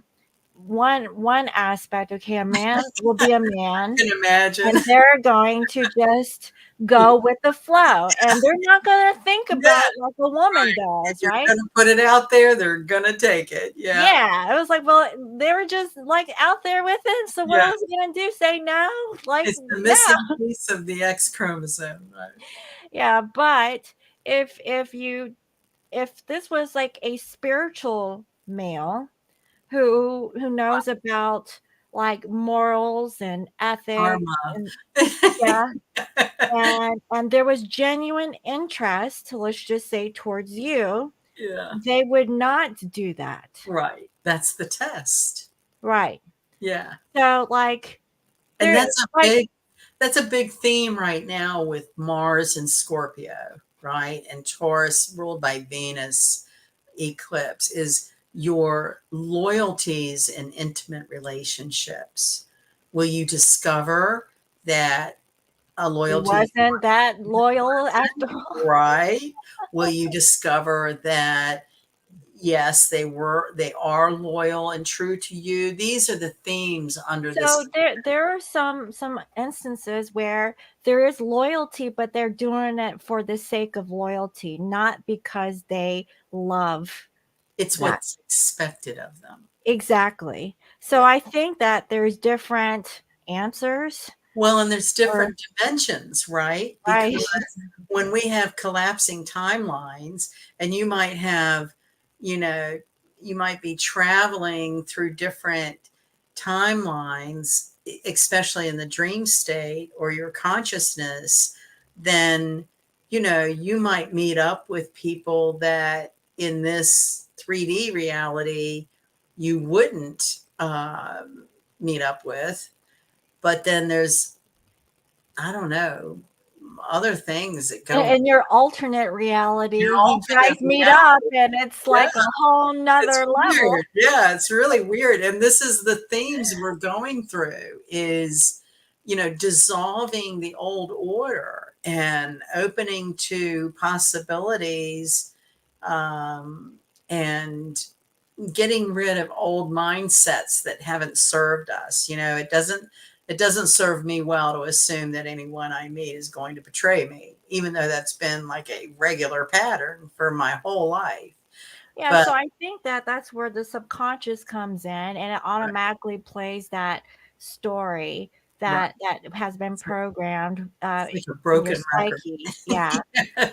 one aspect, okay, a man will be a man, can imagine. and they're going to just go with the flow, and they're not going to think about Yeah, it like a woman right. If does, you're right? gonna put it out there, they're gonna take it. Yeah, Yeah, it was like, well, they were just like out there with it. So what yeah. was he gonna do? Say no? Like, It's the no. missing piece of the X chromosome, right? Yeah, but if this was like a spiritual male who knows about like morals and ethics Karma. and yeah, and there was genuine interest, let's just say towards you, Yeah, they would not do that. right. That's the test. Right. Yeah. So like And there like that's a big theme right now with Mars and Scorpio, right? And Taurus ruled by Venus eclipse is your loyalties in intimate relationships. Will you discover that a he loyalty wasn't that loyal after all. right? Will you discover that yes, they are loyal and true to you? These are the themes under So this. there are some instances where there is loyalty, but they're doing it for the sake of loyalty, not because they love It's that. what's expected of them. Exactly. So Yeah. I think that there's different answers Well, and there's or different dimensions, right? right. Because when we have collapsing timelines, and you know, you might be traveling through different timelines, especially in the dream state or your consciousness, then, you might meet up with people that in this 3D reality you wouldn't meet up with. But then there's, I don't know, other things that go on. In your alternate reality, Your you guys alternate meet up reality. and it's Yeah, like a whole it's nother level. weird. Yeah, it's really weird. And this is the themes we're going through is, dissolving the old order and opening to possibilities, um, and getting rid of old mindsets that haven't served us. It doesn't serve me well to assume that anyone I meet is going to betray me, even though that's been like a regular pattern for my whole life. Yeah, But so I think that that's where the subconscious comes in and it right, automatically plays that story right. that has been programmed It's like a in your broken record. psyche. Yeah,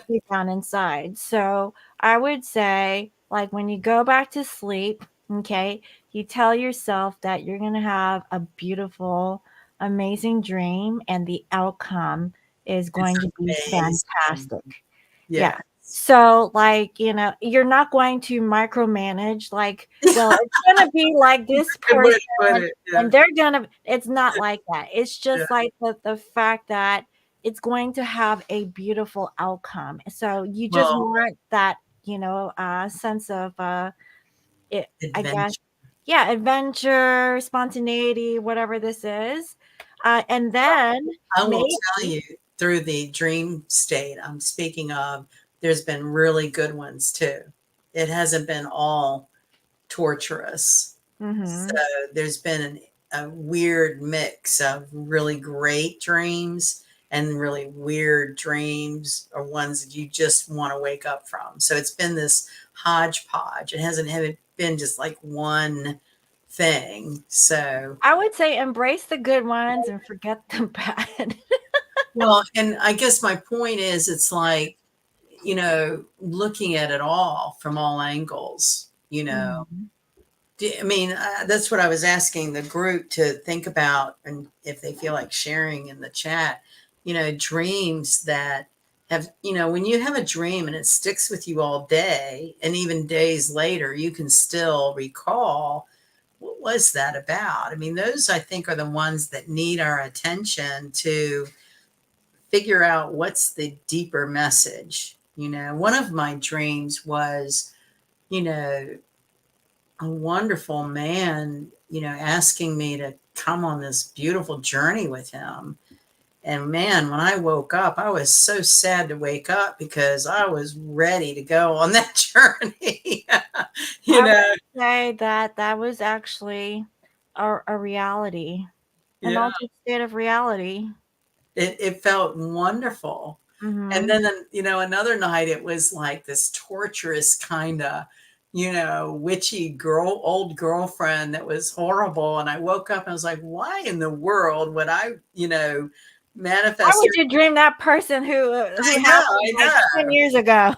deep down inside. So I would say, like, when you go back to sleep, okay, you tell yourself that you're going to have a beautiful, amazing dream, and the outcome is It's going to be amazing. fantastic. Yeah. Yes. So, like, you're not going to micromanage, like, well, it's gonna be like this Good way person to put it. Yeah. and they're gonna it's not like that. It's Yeah. just like the fact that it's going to have a beautiful outcome. So you just Well, want that, sense of it, I guess, adventure. yeah, adventure, spontaneity, whatever this is. And then I will maybe tell you through the dream state I'm speaking of, there's been really good ones too. It hasn't been all torturous. So mhm. there's been a weird mix of really great dreams and really weird dreams or ones that you just want to wake up from. So it's been this hodgepodge. It hasn't been just like one thing. So, I would say embrace the good ones and forget the bad. well, and I guess my point is it's like, looking at it all from all angles, Mhm. I mean, that's what I was asking the group to think about, and if they feel like sharing in the chat, dreams that have, when you have a dream and it sticks with you all day, and even days later, you can still recall what was that about. I mean, those I think are the ones that need our attention to figure out what's the deeper message. One of my dreams was, you know, a wonderful man, asking me to come on this beautiful journey with him. And man, when I woke up, I was so sad to wake up because I was ready to go on that journey. you I would know, say that that was actually a reality, an yeah, altered state of reality. it felt wonderful. And Mhm. then, another night it was like this torturous kind of, witchy old girlfriend that was horrible. And I woke up and I was like, why in the world would I, Why manifest would her? you dream that person who I know, happened I like know. 10 years ago?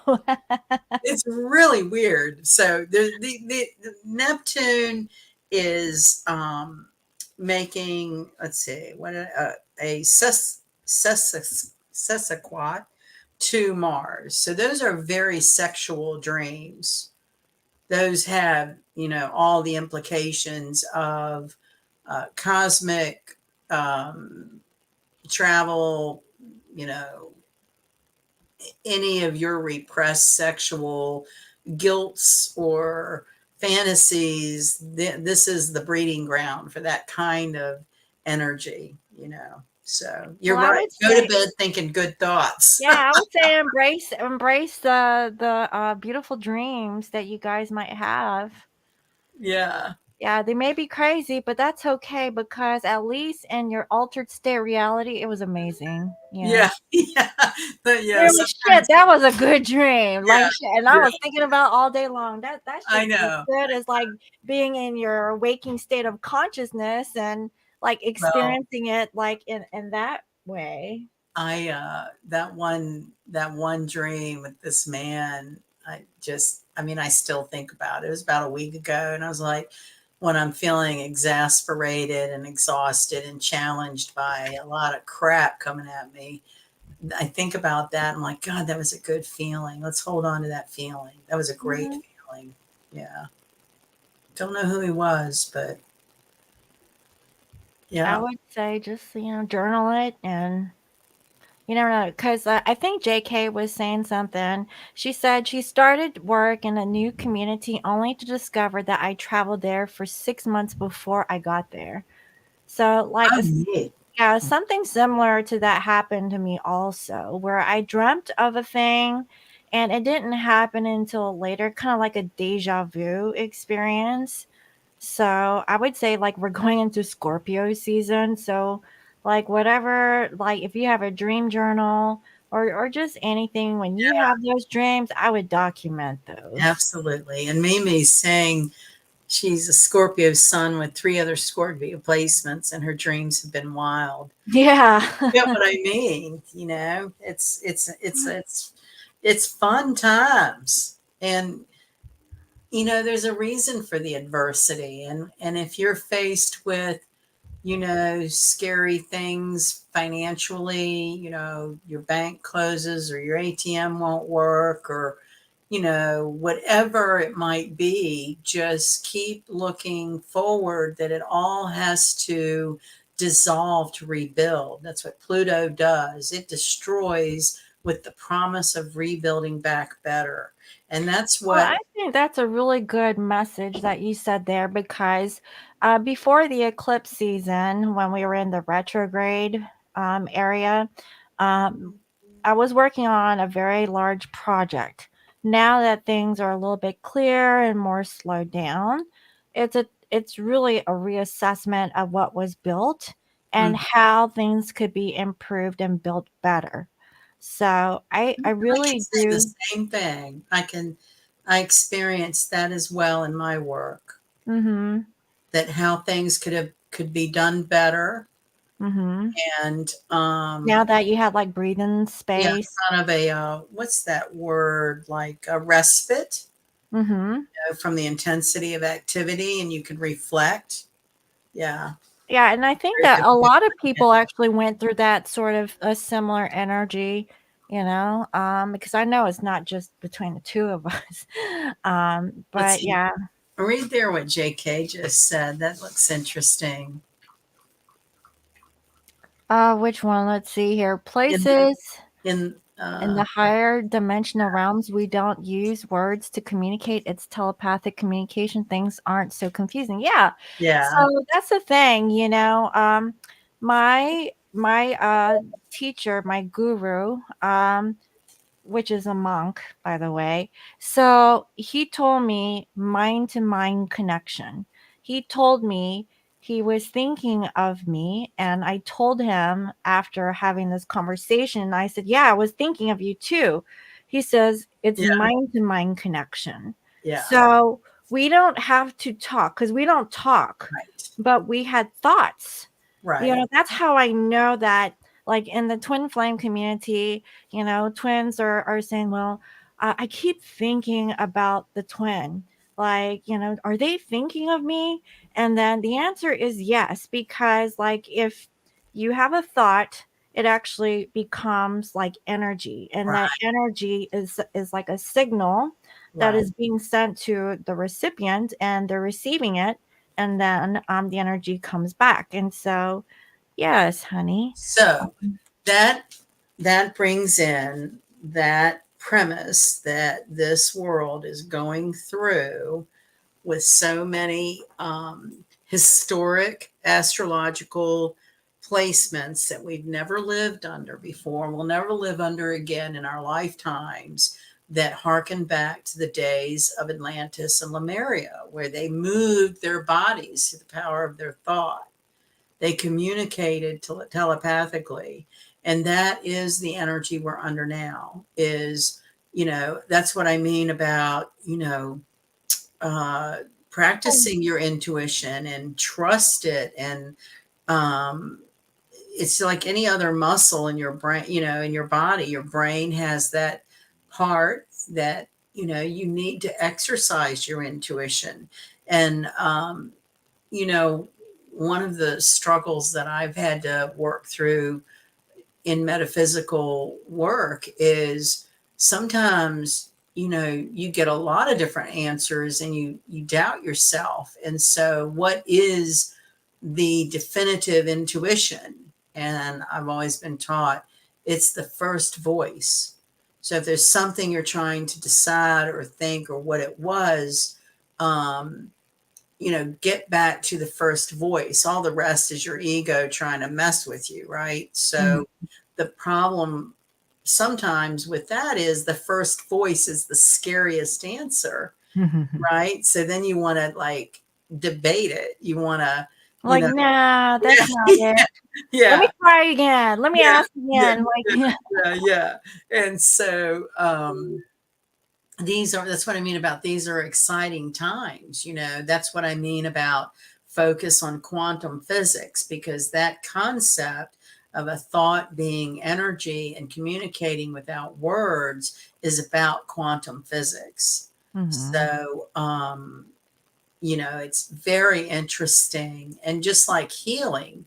It's really weird. So the Neptune is making, let's see, what a sesquiquat to Mars. So those are very sexual dreams. Those have, all the implications of cosmic um, travel, you know, any of your repressed sexual guilts or fantasies. This is the breeding ground for that kind of energy. So Well, you're I right. would Go to say, bed thinking good thoughts. yeah, I would say embrace the beautiful dreams that you guys might have. Yeah. Yeah, they may be crazy, but that's okay because at least in your altered state reality, it was amazing. Yeah. Yeah. But yeah, You're like, "Shit, sometimes, that was a good dream." Like, yeah, shit, and I yeah, was thinking about all day long. That's I just as know. good as, like, being in your waking state of consciousness and, like, Well, experiencing it, like, in that way. that one dream with this man, I still think about it. It was about a week ago, and I was like, when I'm feeling exasperated and exhausted and challenged by a lot of crap coming at me, I think about that. I'm like, God, that was a good feeling. Let's hold on to that feeling. That was a great Mhm. feeling. Yeah. Don't know who he was, but I yeah. would say just, journal it and you never know, 'cause, I think JK was saying something. She said she started work in a new community only to discover that I traveled there for 6 months before I got there. So, like, Oh, neat. yeah, something similar to that happened to me also, where I dreamt of a thing and it didn't happen until later, kinda like a deja vu experience. So, I would say, like, we're going into Scorpio season, so, like, whatever like, if you have a dream journal or just anything, when you have those dreams, I would document those. Absolutely. And Mimi's saying she's a Scorpio sun with three other Scorpio placements, and her dreams have been wild. Yeah. You get what I mean? It's fun times, and there's a reason for the adversity, and if you're faced with scary things financially, your bank closes or your ATM won't work or, whatever it might be, just keep looking forward that it all has to dissolve to rebuild. That's what Pluto does. It destroys with the promise of rebuilding back better. And that's Well, what, I think that's a really good message that you said there because before the eclipse season, when we were in the retrograde area, um, I was working on a very large project. Now that things are a little bit clear and more slowed down, it's really a reassessment of what was built and mm, how things could be improved and built better. So I I can really say the do. same thing. I experienced that as well in my work, Mhm. that how things could be done better. Mhm. And Now that you have, like, breathing yeah, space. kind of a what's that word, like a respite, Mhm. from the intensity of activity, and you can reflect. Yeah, Yeah, and I think very that good a way lot of of putting people actually went through that sort of a similar energy, because I know it's not just between the 2 of us. let's But see, yeah. read there what JK just said. That looks interesting. Which one? Let's see here. in Places in in the higher dimensional realms, we don't use words to communicate. It's telepathic communication. Things aren't so confusing. Yeah. So yeah, that's the thing, you know. My teacher, my guru, which is a monk, by the way. So he told me mind to mind connection. He told me he was thinking of me, and I told him after having this conversation, I said, "Yeah, I was thinking of you too." He says, "It's yeah, mind to mind connection." yeah, So we don't have to talk because we don't talk, right, but we had thoughts. You right, know, that's how I know that, like in the twin flame community, you know, twins are saying, well, I keep thinking about the twin. Like, you know, are they thinking of me? And then the answer is yes, because like if you have a thought, it actually becomes like energy. And that right, energy is like a signal that right. is being sent to the recipient and they're receiving it. And then the energy comes back. And so, yes, honey. So that that brings in that premise that this world is going through with so many historic astrological placements that we've never lived under before, we'll never live under again in our lifetimes, that harken back to the days of Atlantis and Lemuria, where they moved their bodies to the power of their thought. They communicated telepathically. And that is the energy we're under now is, that's what I mean about, uh, practicing your intuition and trust it. And um, it's like any other muscle in your brain, in your body. Your brain has that part that, you need to exercise your intuition. And, you know, one of the struggles that I've had to work through in metaphysical work is sometimes, you get a lot of different answers and you doubt yourself. And so what is the definitive intuition? And I've always been taught it's the first voice. So if there's something you're trying to decide or think or what it was, um, get back to the first voice. All the rest is your ego trying to mess with you, right? Mhm. So the problem sometimes with that is the first voice is the scariest answer, right? So then you want to like debate it. You want to, you Like, know, nah, yeah, that's not it. Let me yeah, try again. Let me yeah, ask yeah, again. yeah, Like, yeah, yeah. And so, that's what I mean about these are exciting times. That's what I mean about focus on quantum physics, because that concept of a thought being energy and communicating without words is about quantum physics. mhm. So, it's very interesting. And just like healing,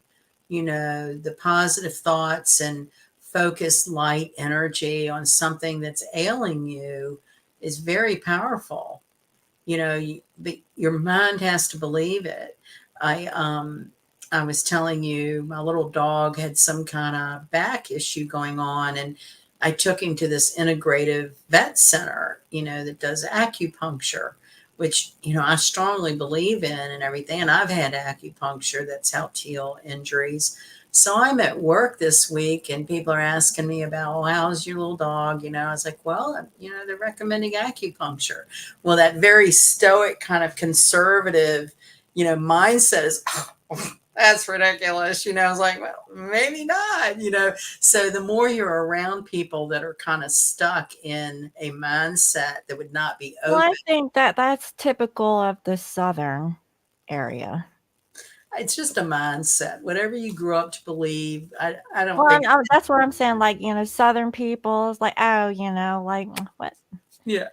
the positive thoughts and focused light energy on something that's ailing you is very powerful. But your mind has to believe it. I was telling you my little dog had some kind of back issue going on, and I took him to this integrative vet center, that does acupuncture, which, I strongly believe in and everything. And I've had acupuncture that's helped heal injuries. So I'm at work this week and people are asking me about, well, how's your little dog? I was like, well, they're recommending acupuncture. Well, that very stoic kind of conservative, mindset is, oh, that's ridiculous. I was like, well, maybe not, So the more you're around people that are kind of stuck in a mindset that would not be Well, open, I think that that's typical of the southern area. it's just a mindset. Whatever you grew up to believe, I don't Well, think, that's what I'm saying. Like, you know, southern people is like, oh, you know, like what? yeah,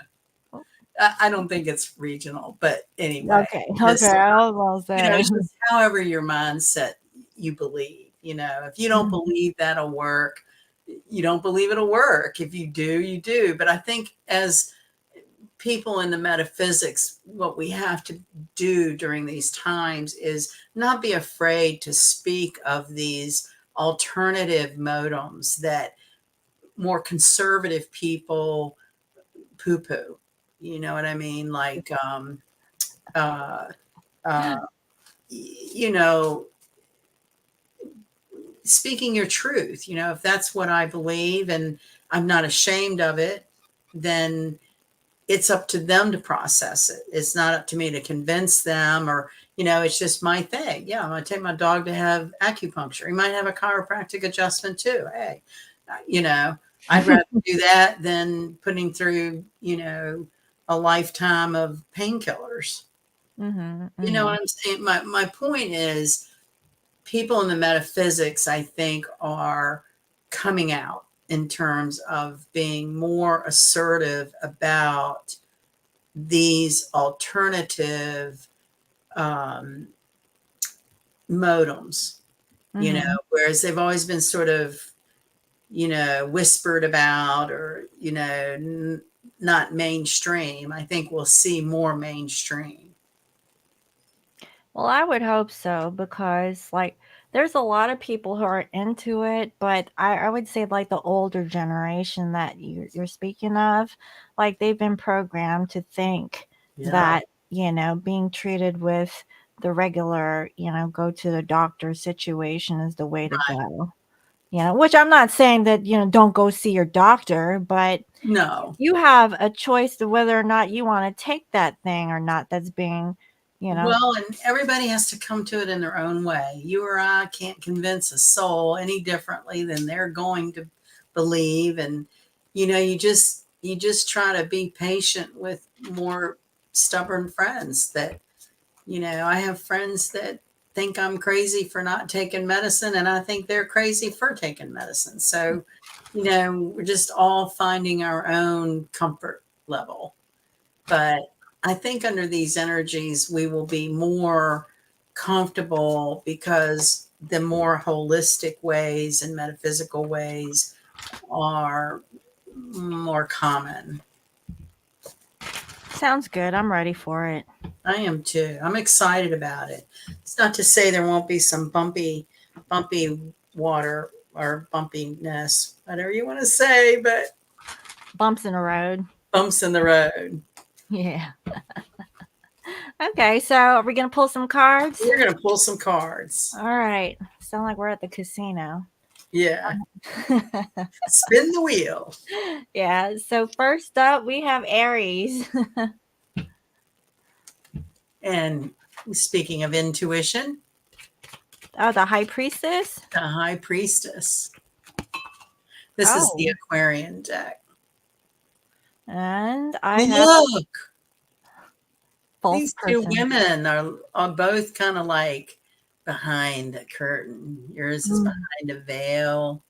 Oh, I don't think it's regional. But anyway, okay, okay. just, I was gonna say. it's just however your mindset you believe. If you don't believe that'll work, you don't believe it'll work. If you do, you do. But I think as people in the metaphysics, what we have to do during these times is not be afraid to speak of these alternative modems that more conservative people poo poo. You know what I mean? Like, uh, uh, you know, speaking your truth. If that's what I believe and I'm not ashamed of it, then it's up to them to process it. It's not up to me to convince them, or, it's just my thing. Yeah, I'm going to take my dog to have acupuncture. He might have a chiropractic adjustment too. Hey, you know, I'd rather do that than putting through, a lifetime of painkillers. Mm-hmm, You know mm-hmm. what I'm saying? My point is, people in the metaphysics, I think, are coming out in terms of being more assertive about these alternative um, modems, Mm-hmm. whereas they've always been sort of, whispered about, or, not mainstream. I think we'll see more mainstream. Well, I would hope so because, like, there's a lot of people who are into it, but I would say, like, the older generation that you're speaking of, like, they've been programmed to think Yeah, that, being treated with the regular, go to the doctor situation is the way to go. Which I'm not saying that, don't go see your doctor, but no. you have a choice to whether or not you want to take that thing or not that's being, you know, Well, and everybody has to come to it in their own way. You or I can't convince a soul any differently than they're going to believe. And, you just try to be patient with more stubborn friends that, I have friends that think I'm crazy for not taking medicine, and I think they're crazy for taking medicine. So, we're just all finding our own comfort level. But I think under these energies, we will be more comfortable because the more holistic ways and metaphysical ways are more common. sounds good. I'm ready for it. I am too. I'm excited about it. It's not to say there won't be some bumpy water or bumpiness, whatever you want to say, but Bumps in the road. bumps in the road. Yeah. Okay, so are we gonna pull some cards? We're going to pull some cards. All right. Sound like we're at the casino. Yeah. Spin the wheel. Yeah. So first up, we have Aries. And speaking of intuition, Oh, the High Priestess. the High Priestess. This is the Oh, Aquarian deck. and I Well, have look, false these two person. women are both kind of like behind the curtain. Yours is Mm. behind a veil,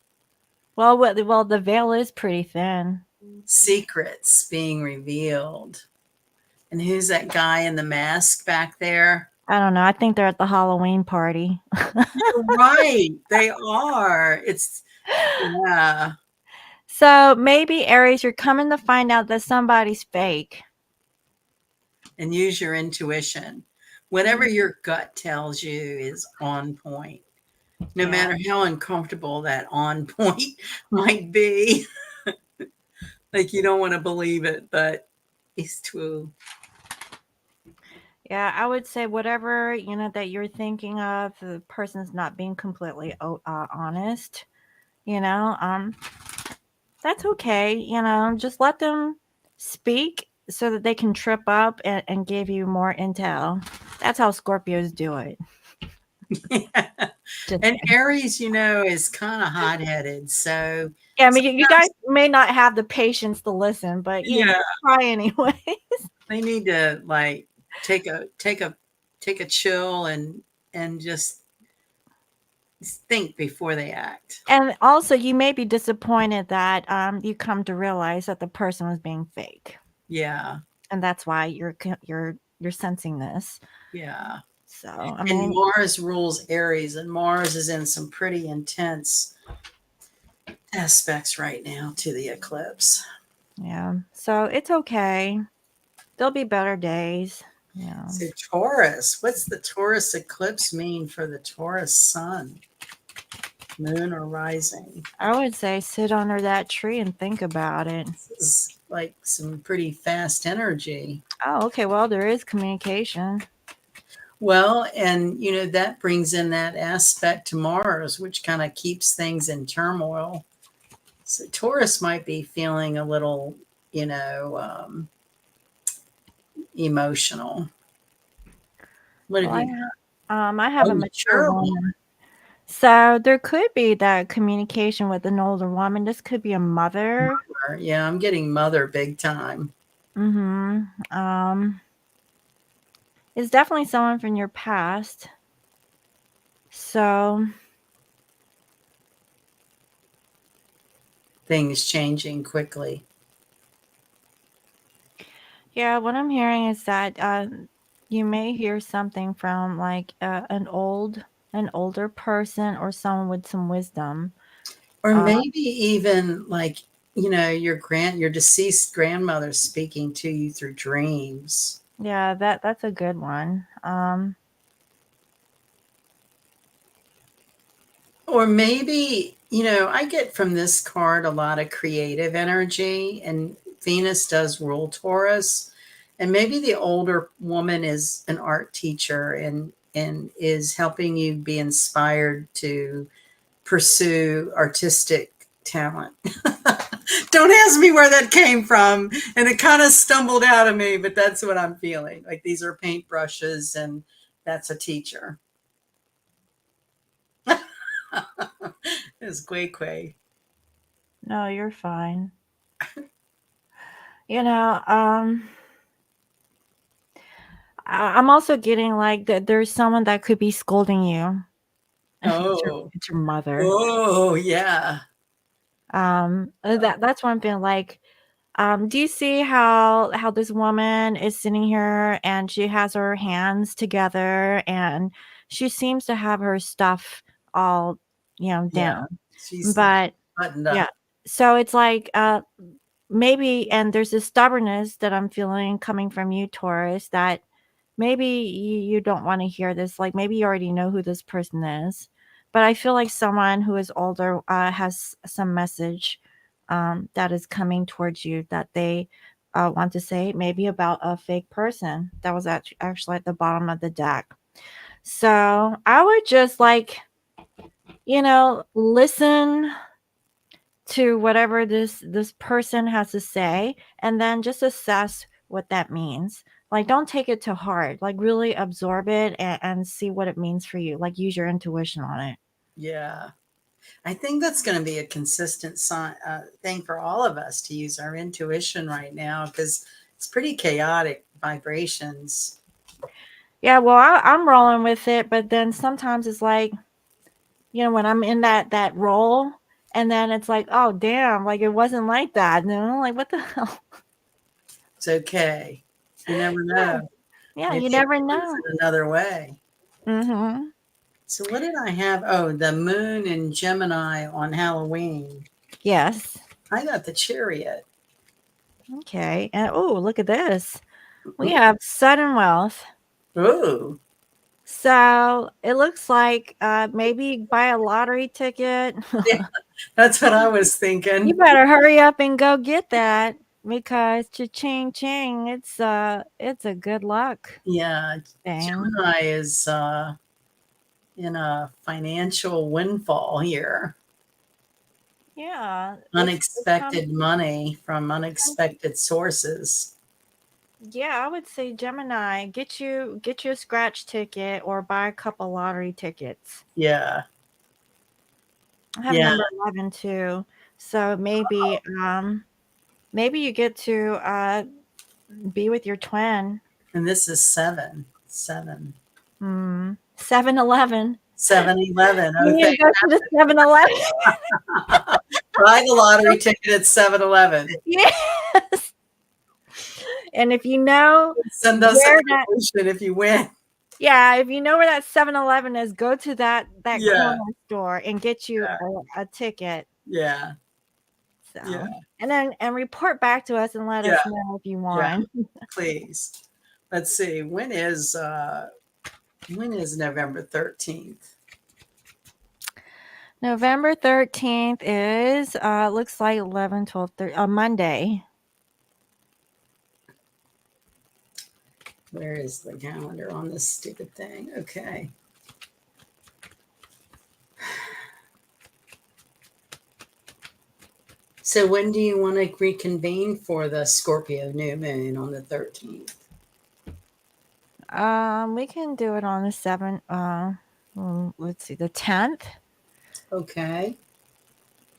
Well, the veil is pretty thin. secrets being revealed. And who's that guy in the mask back there? I don't know. I think they're at the Halloween party. You're right. They are. Yeah. So maybe Aries, you're coming to find out that somebody's fake. And use your intuition. Whatever your gut tells you is on point, no Yeah. matter how uncomfortable that on point might be. Like, you don't want to believe it, but it's true. Yeah, I would say whatever, that you're thinking of, the person's not being completely honest, you know, that's okay. Just let them speak so that they can trip up and give you more intel. That's how Scorpios do it. Just And Aries, is kind of hot headed. So yeah, I mean, you guys sometimes, may not have the patience to listen, but yeah, try anyway. they need to like take a chill and just think before they act. And also, you may be disappointed that you come to realize that the person was being fake, Yeah. and that's why you're sensing this. Yeah. So, I And mean, Mars rules Aries, and Mars is in some pretty intense aspects right now to the eclipse. yeah. So it's okay. There'll be better days. Yeah. So Taurus, what's the Taurus eclipse mean for the Taurus sun? Moon or rising? I would say sit under that tree and think about it. This is like some pretty fast energy. Oh, okay. Well, there is communication. Well, and that brings in that aspect to Mars, which kind of keeps things in turmoil. So Taurus might be feeling a little, emotional. What have Well, you? I have Oh, a mature mature one. woman. So there could be that communication with an older woman. This could be a mother. Yeah, I'm getting mother big time. Mm-hmm. It's definitely someone from your past. So Things changing quickly. yeah, what I'm hearing is that you may hear something from like an older person or someone with some wisdom. Or Uh, maybe even like, your deceased grandmother speaking to you through dreams. yeah, that's a good one. Or maybe, I get from this card a lot of creative energy, and Venus does rule Taurus. And maybe the older woman is an art teacher and is helping you be inspired to pursue artistic talent. Don't ask me where that came from. And it kind of stumbled out of me, but that's what I'm feeling. Like these are paintbrushes, and that's a teacher. It's Gui Kui. no, you're fine. You know, I'm also getting like that there's someone that could be scolding you. Oh, It's your mother. oh, yeah. That's one thing. Like, do you see how this woman is sitting here and she has her hands together and she seems to have her stuff all, Yeah. down. She's But buttoned yeah, up. so it's like maybe, and there's this stubbornness that I'm feeling coming from you, Taurus, that maybe you don't want to hear this. Like maybe you already know who this person is, but I feel like someone who is older has some message that is coming towards you that they want to say, maybe about a fake person that was actually at the bottom of the deck. So I would just like, listen to whatever this person has to say and then just assess what that means. Like don't take it to heart, like really absorb it and see what it means for you, like use your intuition on it. Yeah. I think that's going to be a consistent thing for all of us to use our intuition right now, because it's pretty chaotic vibrations. Yeah, well, I'm rolling with it, but then sometimes it's like, when I'm in that role and then it's like, oh damn, like it wasn't like that, like what the hell. It's okay. You never Yeah, know. yeah, Maybe you it never comes know. in another way. Mm-hmm. So what did I have? Oh, the moon in Gemini on Halloween. Yes. I got the chariot. Okay, and oh, look at this, we have sudden wealth. Ooh. So it looks like maybe buy a lottery ticket. Yeah, that's what I was You thinking. better hurry up and go get that because cha-ching ching, it's a good luck Yeah, thing. Gemini is in a financial windfall here. Yeah, it's come. Unexpected money from unexpected sources. Yeah, I would say Gemini, get you a scratch ticket or buy a couple lottery tickets. Yeah. I have Yeah. number 11 too. So maybe you get to be with your twin. And this is 7. 7-Eleven. 7-Eleven. You Oh, need to thank go to the 7-Eleven. buy the lottery ticket at 7-Eleven. Yes. And if you know Send us a where that donation if you win. yeah, if you know where that 7-Eleven is, go to that Yeah. corner store and get you a ticket. Yeah. Yeah. So, and then report back to us and let Yeah. us know if you Yeah. won. Please. Let's see. When is November 13th? November 13th is looks like 11, 12, 13, a Monday. Where is the calendar on this stupid thing? Okay. So when do you want to reconvene for the Scorpio new moon on the 13th? We can do it on the 7th, let's see, the 10th. Okay.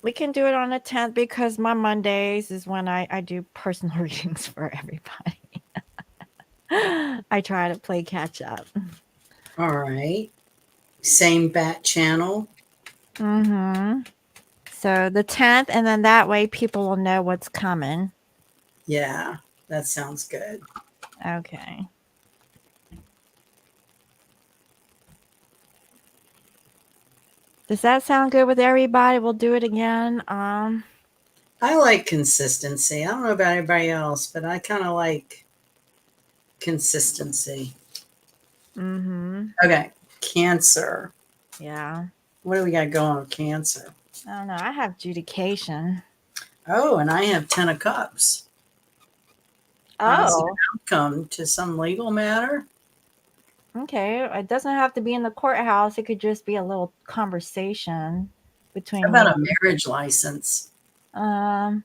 We can do it on the 10th because my Mondays is when I do personal readings for everybody. I try to play catch up. All right. Same bat channel. Mm-hmm. So the 10th, and then that way people will know what's coming. Yeah, that sounds good. Okay. Does that sound good with everybody? We'll do it again. I like consistency. I don't know about everybody else, but I kind of like consistency. Mm-hmm. Okay. Cancer. Yeah. What do we got going with Cancer? I don't know. I have adjudication. Oh, and I have 10 of Cups. Positive Oh, outcome to some legal matter. okay. It doesn't have to be in the courthouse. It could just be a little conversation How between you. about a marriage license? Um,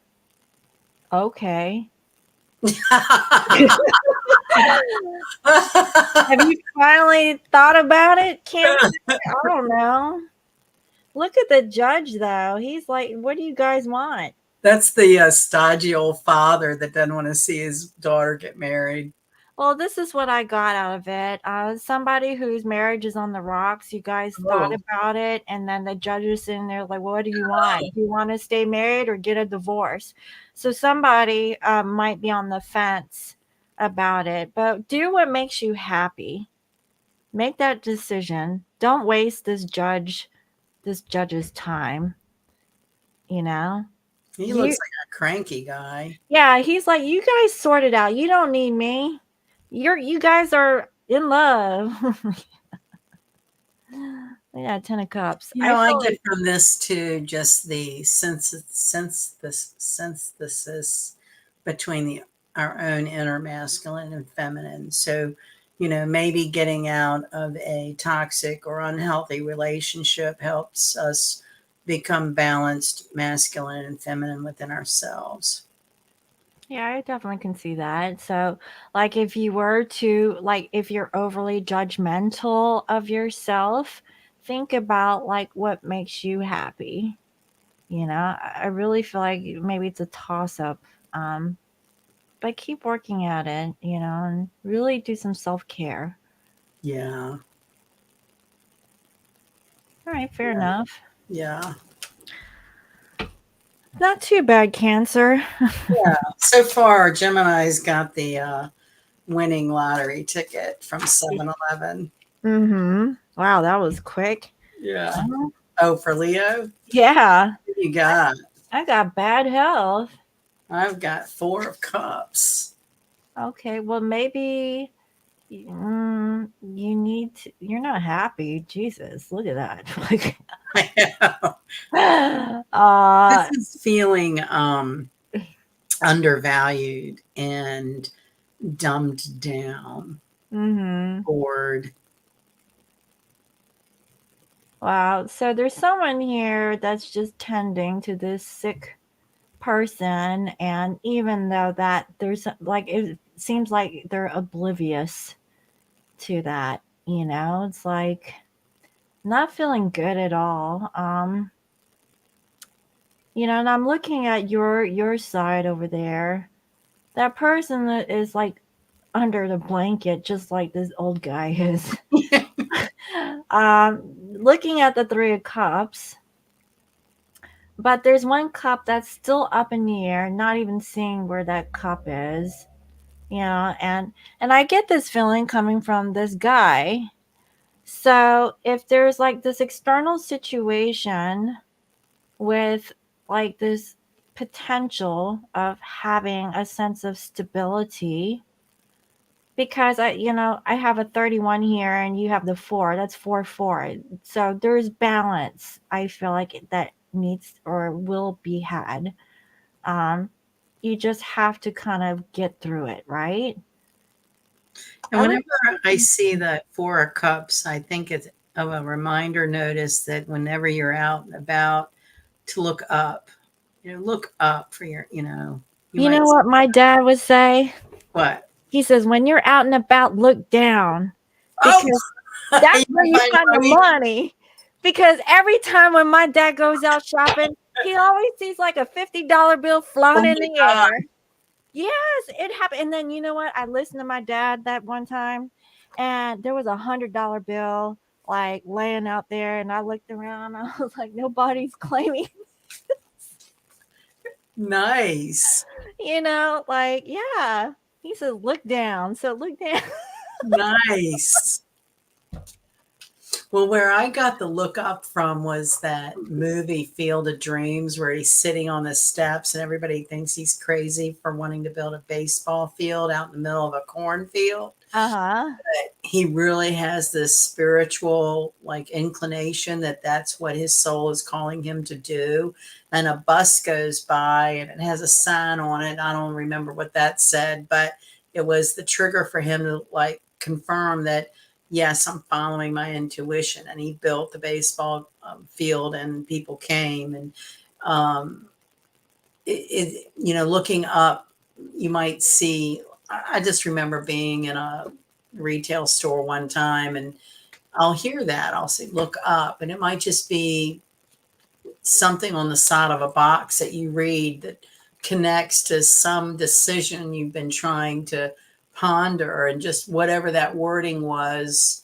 okay. Have you finally thought about it, Cancer? I don't know. Look at the judge, though. He's like, what do you guys want? That's the stodgy old father that doesn't want to see his daughter get married. Well, this is what I got out of it. Somebody whose marriage is on the rocks. You guys thought Oh, about it, and then the judge is sitting there like, "What do you want? Do you want to stay married or get a divorce?" So somebody might be on the fence about it, but do what makes you happy. Make that decision. Don't waste this judge's time. You know. he You looks like a cranky guy. Yeah, he's like, "You guys sort it out. You don't need me. You guys are in love." Yeah, 10 of cups. You I know, I feel get like from this too just the synthesis between our own inner masculine and feminine. So, maybe getting out of a toxic or unhealthy relationship helps us become balanced masculine and feminine within ourselves. yeah, I definitely can see that. So, like if you were to like if you're overly judgmental of yourself, think about like what makes you happy. I really feel like maybe it's a toss up. Um, but keep working at it, and really do some self-care. Yeah. All right, fair Yeah. enough. Yeah. Not too bad, Cancer. Yeah. So far, Gemini's got the winning lottery ticket from 7-Eleven. Mm-hmm. Wow, that was quick. Yeah. Uh-huh. Oh, for Leo? Yeah, What do you got? I got bad health. I've got 4 of Cups. Okay, well, maybe you need to, you're not happy. Jesus, look at that. Like, I know. This uh, is feeling undervalued and dumbed down, mm-hmm. bored. Wow. So there's someone here that's just tending to this sick person, and even though that there's like it seems like they're oblivious to that, it's like not feeling good at all. And I'm looking at your side over there. That person that is like under the blanket, just like this old guy is. Looking at the 3 of Cups, but there's one cup that's still up in the air, not even seeing where that cup is. And I get this feeling coming from this guy. So if there's like this external situation with like this potential of having a sense of stability, because I have a 31 here and you have the 4. That's 4 4. So there's balance. I feel like that needs or will be had. Um, you just have to kind of get through it, right? And I like. whenever I see that Four of Cups, I think it's of a reminder notice that whenever you're out and about, to look up. Look up for your, you You know might what my dad would say? what? He says, when you're out and about, look down Oh, because that's you where you find find the money. money. Because every time when my dad goes out shopping, he always sees like a $50 bill Oh flown in my the God. air. Yes, it happened. And then you know what? I listened to my dad that one time, and there was $100 bill like laying out there, and I looked around. I was like, nobody's claiming. Nice. Like yeah. He says, look down. So look down. Nice. Well, where I got the look up from was that movie Field of Dreams, where he's sitting on the steps and everybody thinks he's crazy for wanting to build a baseball field out in the middle of a cornfield. Uh huh. He really has this spiritual like inclination that that's what his soul is calling him to do. And a bus goes by and it has a sign on it. I don't remember what that said, but it was the trigger for him to like confirm that yes, I'm following my intuition. And he built the baseball field and people came. And um looking up, you might see. I just remember being in a retail store one time, and I'll hear that. I'll say, "Look up," and it might just be something on the side of a box that you read that connects to some decision you've been trying to ponder, and just whatever that wording was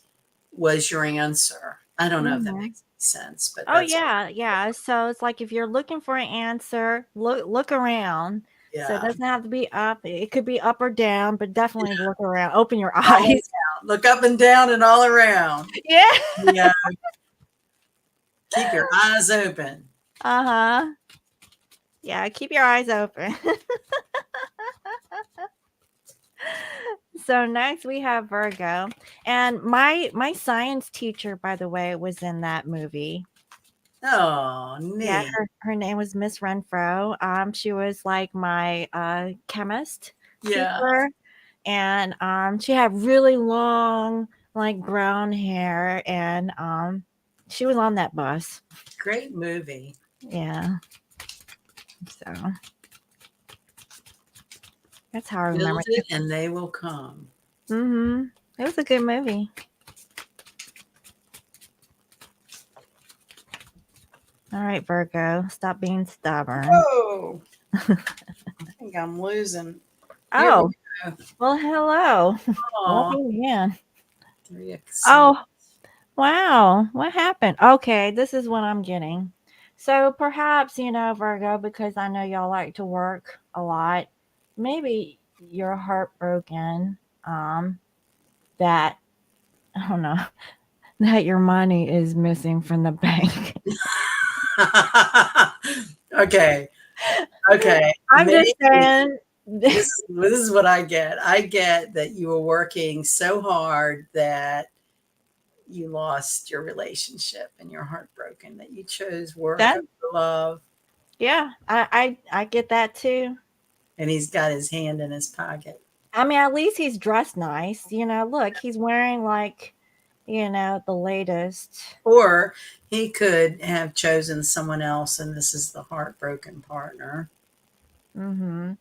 your answer. I don't know if that Hmm. makes sense, but Oh that's yeah, yeah. So it's like if you're looking for an answer, look around. So it yeah. doesn't have to be up. It could be up or down, but definitely look around. Open your All eyes. around. Look up and down and all around. Yeah. Yeah. Keep your eyes open. Uh-huh. Yeah, keep your eyes open. So next we have Virgo. And my science teacher, by the way, was in that movie. Oh, Yeah, neat. her name was Miss Renfro. She was like my chemist Yeah. teacher, and she had really long like brown hair, and she was on that bus. Great movie. Yeah, so that's how I remember Build it it. and they will come. Mm-hmm. It was a good movie. All right, Virgo, stop being stubborn. Whoa. I think I'm losing. Here we Oh, go. well, hello. Oh, Welcome in. three of Oh, swords. wow. What happened? Okay, this is what I'm getting. So perhaps, Virgo, because I know y'all like to work a lot, maybe you're heartbroken, that, I don't know, that your money is missing from the bank. Okay. Okay. I'm just Maybe saying. this is what I get. I get that you were working so hard that you lost your relationship and you're heartbroken that you chose work That, over love. yeah, I get that too. And he's got his hand in his pocket. I mean, at least he's dressed nice. Look, he's wearing like, the latest. Or he could have chosen someone else, and this is the heartbroken partner. Mm-hmm.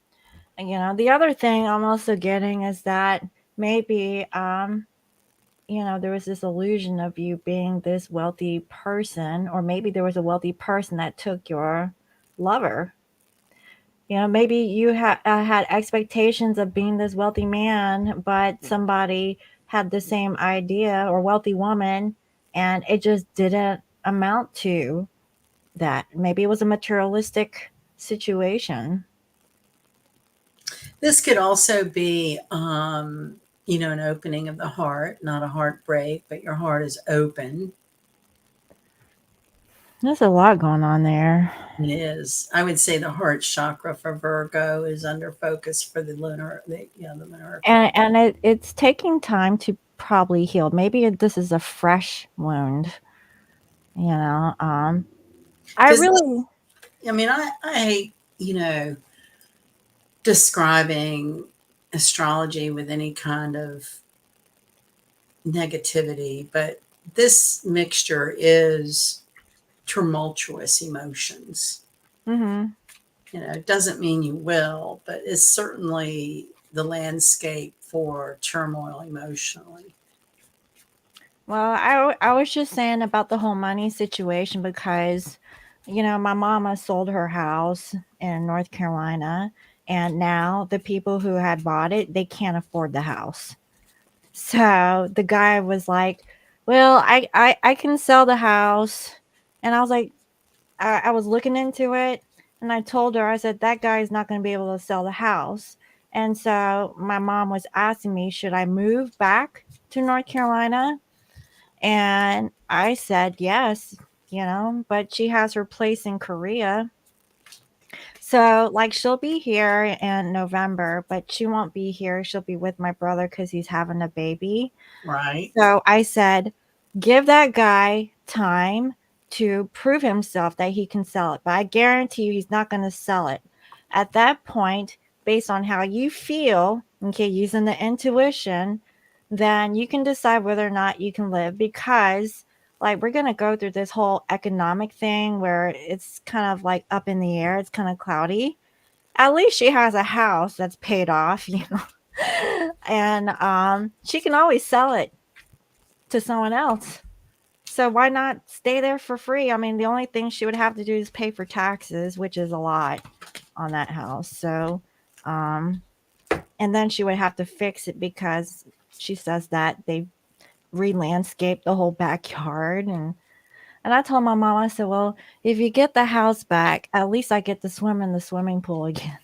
And, the other thing I'm also getting is that maybe, there was this illusion of you being this wealthy person, or maybe there was a wealthy person that took your lover. Maybe you had expectations of being this wealthy man, but somebody had the same idea, or wealthy woman, and it just didn't amount to that. Maybe it was a materialistic situation. This could also be, an opening of the heart, not a heartbreak, but your heart is open. There's a lot going on there. It is. I would say the heart chakra for Virgo is under focus for the lunar eclipse. And it's taking time to probably heal. Maybe this is a fresh wound, you know. I Because really. I mean, I hate describing astrology with any kind of negativity, but this mixture is tumultuous emotions. Mhm. It doesn't mean you will, but it's certainly the landscape for turmoil emotionally. Well, I was just saying about the whole money situation because, my mama sold her house in North Carolina, and now the people who had bought it, they can't afford the house. So the guy was like, "Well, I can sell the house," and I was like, I was looking into it, and I told her, I said, that guy is not going to be able to sell the house. And so my mom was asking me, should I move back to North Carolina? And I said yes, but she has her place in Korea. So, like, she'll be here in November, but she won't be here. She'll be with my brother because he's having a baby. Right. So I said, give that guy time to prove himself that he can sell it. But I guarantee you he's not going to sell it. At that point, based on how you feel, okay, using the intuition, then you can decide whether or not you can live because like we're going to go through this whole economic thing where it's kind of like up in the air, it's kind of cloudy. At least she has a house that's paid off, and she can always sell it to someone else. So why not stay there for free? I mean, the only thing she would have to do is pay for taxes, which is a lot on that house. So, um, and then she would have to fix it because she says that they re-landscaped the whole backyard. And I told my mom, I said, well, if you get the house back, at least I get to swim in the swimming pool again.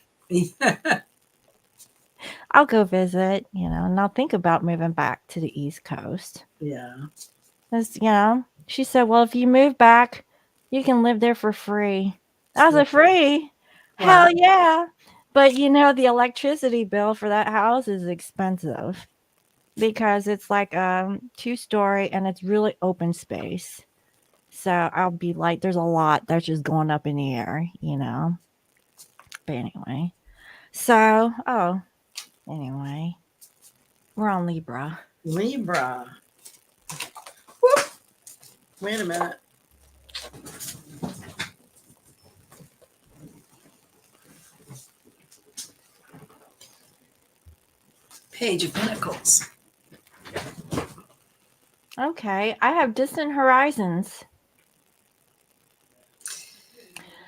I'll go visit, and I'll think about moving back to the East Coast. Yeah. She said, well, if you move back, you can live there for free. I was like, free? Wow. Hell yeah. But the electricity bill for that house is expensive because it's like 2-story and it's really open space. So I'll be like, there's a lot that's just going up in the air. But anyway. So, anyway, we're on Libra. Libra. Whoop. Wait a minute. Page of Pentacles. Okay, I have distant horizons.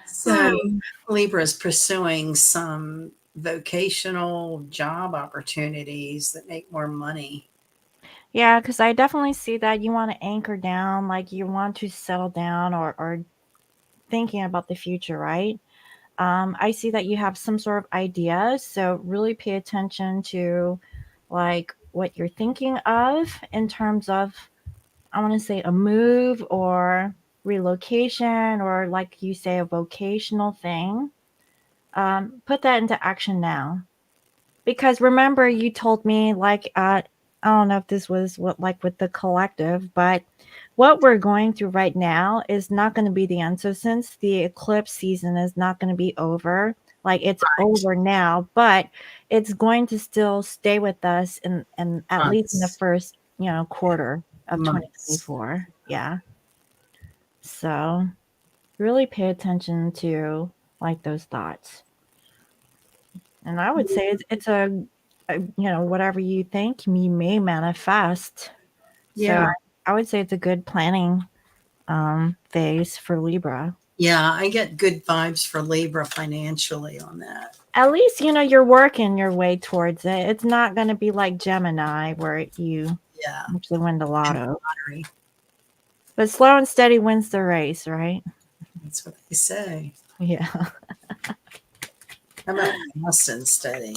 So Libra is pursuing some vocational job opportunities that make more money. Yeah, because I definitely see that you want to anchor down, like you want to settle down or thinking about the future, right? I see that you have some sort of ideas, so really pay attention to like what you're thinking of in terms of, I want to say, a move or relocation or like you say, a vocational thing. Put that into action now. Because remember, you told me, like, I don't know if this was what, like, with the collective, but what we're going through right now is not going to be the end. So, since the eclipse season is not going to be over, like, it's over now, but it's going to still stay with us in at least in the Months. first, quarter of Months. 2024. Yeah. So, really pay attention to, like, those thoughts. And I would say it's whatever you think, you may manifest. So Yeah. I would say it's a good planning phase for Libra. Yeah. I get good vibes for Libra financially on that. At least, you're working your way towards it. It's not going to be like Gemini where you Yeah. actually win the And lotto. lottery. But slow and steady wins the race, right? That's what they say. Yeah. How about fast and steady?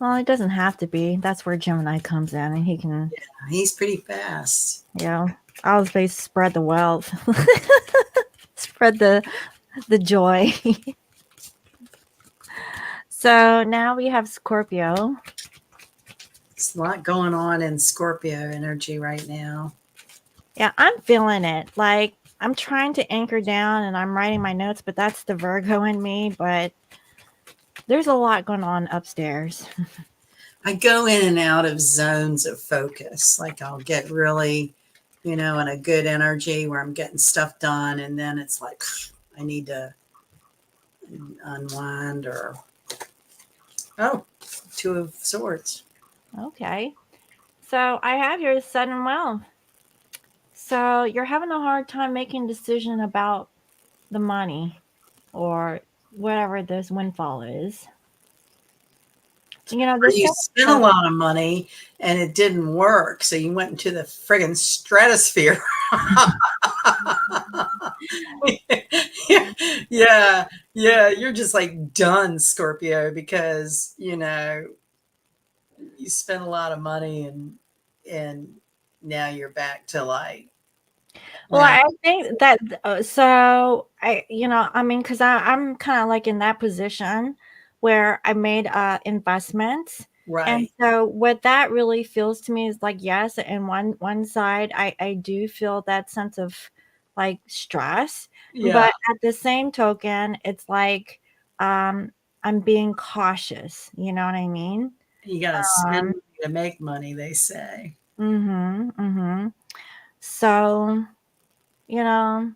Well, it doesn't have to be. That's where Gemini comes in, and he can, He's pretty fast. you know, I was based spread the wealth, spread the joy. So now we have Scorpio. There's a lot going on in Scorpio energy right now. Yeah, I'm feeling it. Like I'm trying to anchor down and I'm writing my notes, but that's the Virgo in me. But there's a lot going on upstairs. I go in and out of zones of focus. Like I'll get really, in a good energy where I'm getting stuff done. And then it's like, I need to unwind or, oh, Two of Swords. Okay. So I have your sudden wealth. So you're having a hard time making a decision about the money or whatever this windfall is. You know, Or this you spent a lot of money and it didn't work. So you went into the friggin' stratosphere. Yeah, yeah, you're just like done, Scorpio, because you spent a lot of money and now you're back to like, well, well, I think that so I mean, because I'm kind of like in that position where I made investments, and right, so what that really feels to me is like yes, and one side I do feel that sense of like stress, yeah, but at the same token, it's like um I'm being cautious. You know what I mean? you got to spend Um, money to make money, they say. mm-hmm. So you know.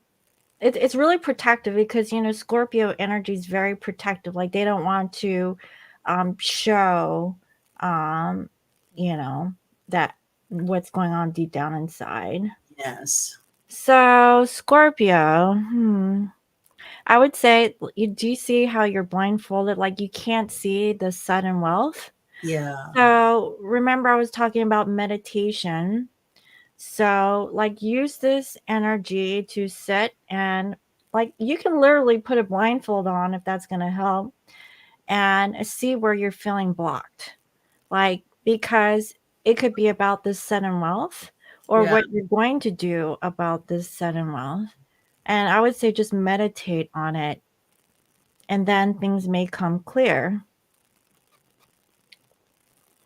It's really protective because, Scorpio energy is very protective. Like they don't want to show, um, you know, that what's going on deep down inside. Yes, So Scorpio, I would say you do see how you're blindfolded, like you can't see the sudden wealth. yeah, So remember, I was talking about meditation. So, like, use this energy to sit and, like, you can literally put a blindfold on if that's going to help and see where you're feeling blocked. Like, because it could be about this sudden wealth or yeah. what you're going to do about this sudden wealth. And I would say just meditate on it and then things may come clear.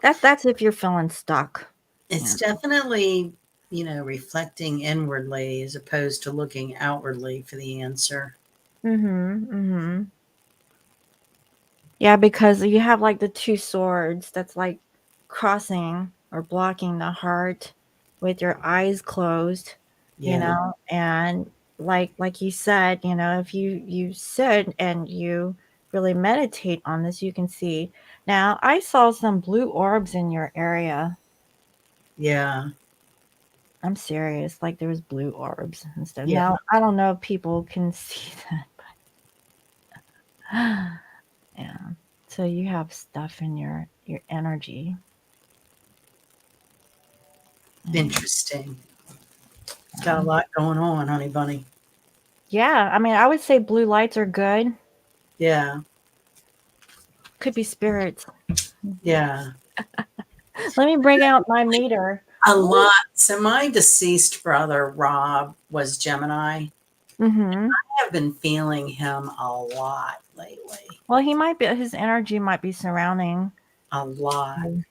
That's if you're feeling stuck. It's Yeah. definitely, reflecting inwardly as opposed to looking outwardly for the answer. Mhm. Mhm. Yeah, because you have like the two swords that's like crossing or blocking the heart with your eyes closed, Yeah, and like you said, if you sit and you really meditate on this, you can see. Now, I saw some blue orbs in your area. yeah, I'm serious, like there was blue orbs and stuff. yeah. Now, I don't know if people can see that. Yeah. So you have stuff in your energy. Mm. Interesting. Got a Yeah. lot going on, honey bunny. Yeah, I mean, I would say blue lights are good. Yeah, Could be spirits. yeah. Let me bring out my meter. A lot. So my deceased brother, Rob, was Gemini. Mhm. I have been feeling him a lot lately. Well, he might be his energy might be surrounding. A lot. Mm.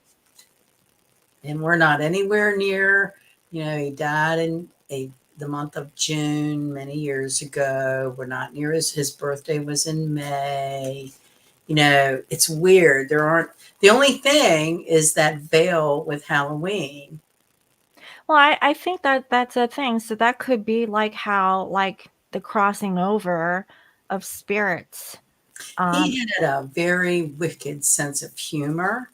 And we're not anywhere near, he died in the month of June many years ago. We're not near his birthday was in May. It's weird. The only thing is that veil with Halloween. Well, I think that that's a thing. So that could be like how like the crossing over of spirits. Um He had a very wicked sense of humor.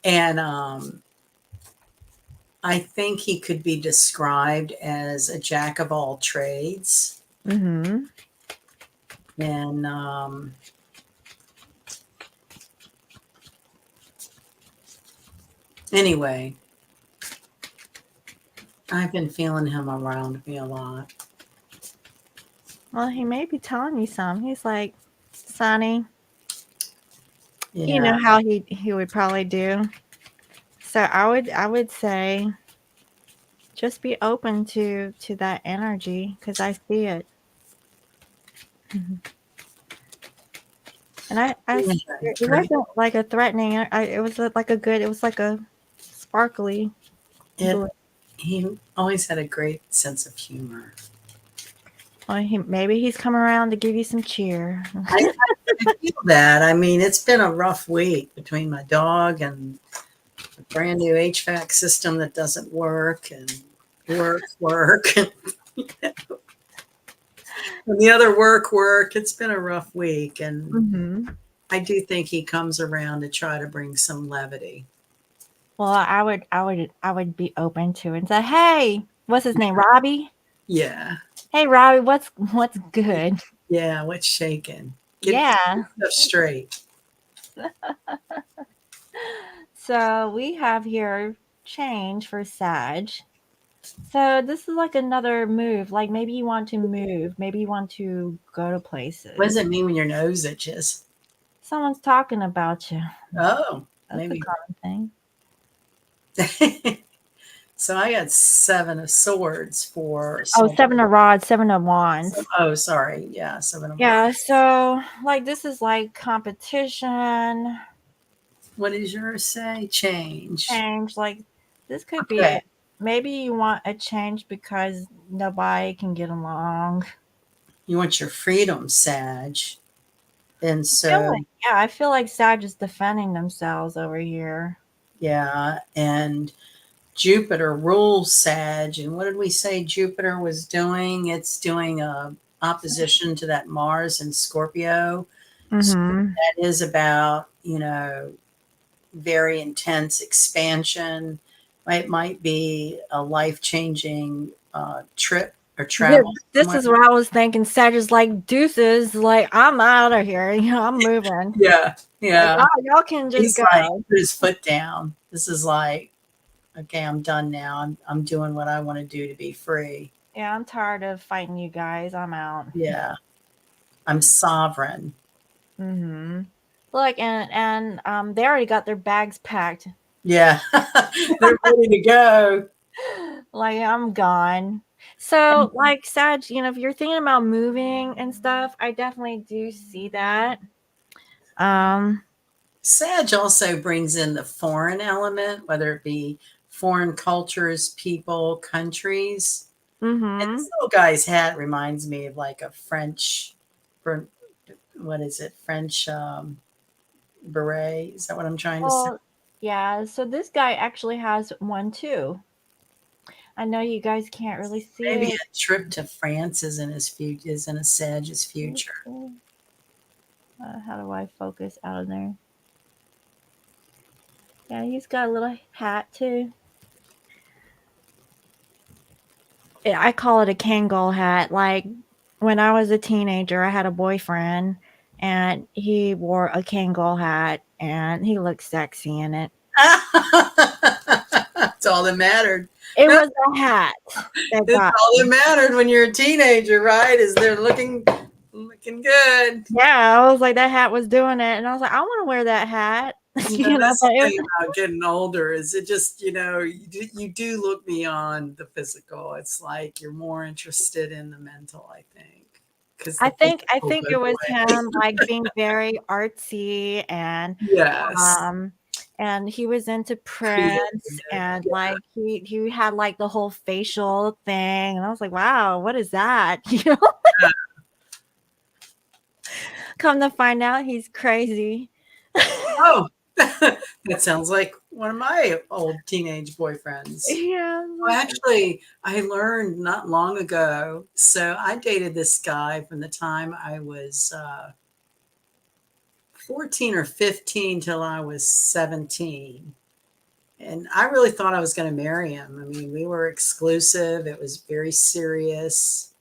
And I think he could be described as a jack of all trades. mhm. And anyway, I've been feeling him around me a lot. Well, he may be telling you some. He's like, "Sonny, You Yeah. know how he would probably do. So I would say just be open to that energy because I see it. Mhm. And Yeah, it great. wasn't like a threatening. It was like a good. It was like a sparkly It, blue. he always had a great sense of humor. Well, maybe he's come around to give you some cheer. I feel that. I mean, it's been a rough week between my dog and a brand new HVAC system that doesn't work and work. And the other work. It's been a rough week. And Hmm. I do think he comes around to try to bring some levity. Well, I would be open to it and say, "Hey, what's his name? Robbie? Yeah. Hey, Robbie, what's good?" Yeah. What's shaking? Get Yeah. stuff straight. So we have here change for Sag. So this is like another move. Like maybe you want to move. Maybe you want to go to What does places. it mean when your nose itches? Someone's talking about you. Oh, That's a maybe. common thing. So I got 7 of swords for Oh, some. seven of rods, seven of wands. Oh, sorry. Yeah, 7 of wands. Yeah, so like this is like competition, What does yours say? Change. change. Like this could be Okay. it. Maybe you want a change because nobody can get along. You want your freedom, Sag. And so, I feel like Sag is defending themselves over here. yeah. And Jupiter rules Sag. And what did we say Jupiter was doing? It's doing a opposition to that Mars and Scorpio. So Mm-hmm. that is about, very intense expansion. It might be a life changing trip or travel This somewhere. is what I was thinking. Sag is like deuces, like I'm out of here. I'm moving. Yeah, Like yeah. y'all can just He's like, go. put his foot down. This is like, okay, I'm done now. I'm doing what I want to do to be free. Yeah, I'm tired of fighting you guys. I'm out. Yeah, I'm sovereign. Mm-hmm. Look, and they already got their bags packed. Yeah, they're ready to go. Like I'm gone. So like Sag, if you're thinking about moving and stuff, I definitely do see that. Um, Sag also brings in the foreign element, whether it be foreign cultures, people, countries. And mm-hmm. this little guy's hat reminds me of like a French, what is it? French beret. Is that what I'm trying to say? Well, yeah, so this guy actually has one too. I know you guys can't really see Maybe it. a trip to France is in his future, is in a Sag's future. How do I focus out of there? Yeah, he's got a little hat too. I call it a Kangol hat. Like when I was a teenager, I had a boyfriend and he wore a Kangol hat and he looked sexy in it. That's all that mattered. It was a hat that That's got all that me. mattered when you're a teenager, right? Is they're looking good. Yeah, I was like, that hat was doing it. And I was like, I want to wear that hat. That's But the thing about getting older is it just, you do look beyond the physical. It's like you're more interested in the mental, I think, because I the think I physical think goes it was away. him like being very artsy Yes. um and he was into Creative. Prince and Yeah. like he had like the whole facial thing and I was like, wow, what is that? Come to find out he's crazy. Oh, that sounds like one of my old teenage boyfriends. Yeah. Well, actually, I learned not long ago. So I dated this guy from the time I was 14 or 15 till I was 17. And I really thought I was going to marry him. I mean, we were exclusive, it was very serious.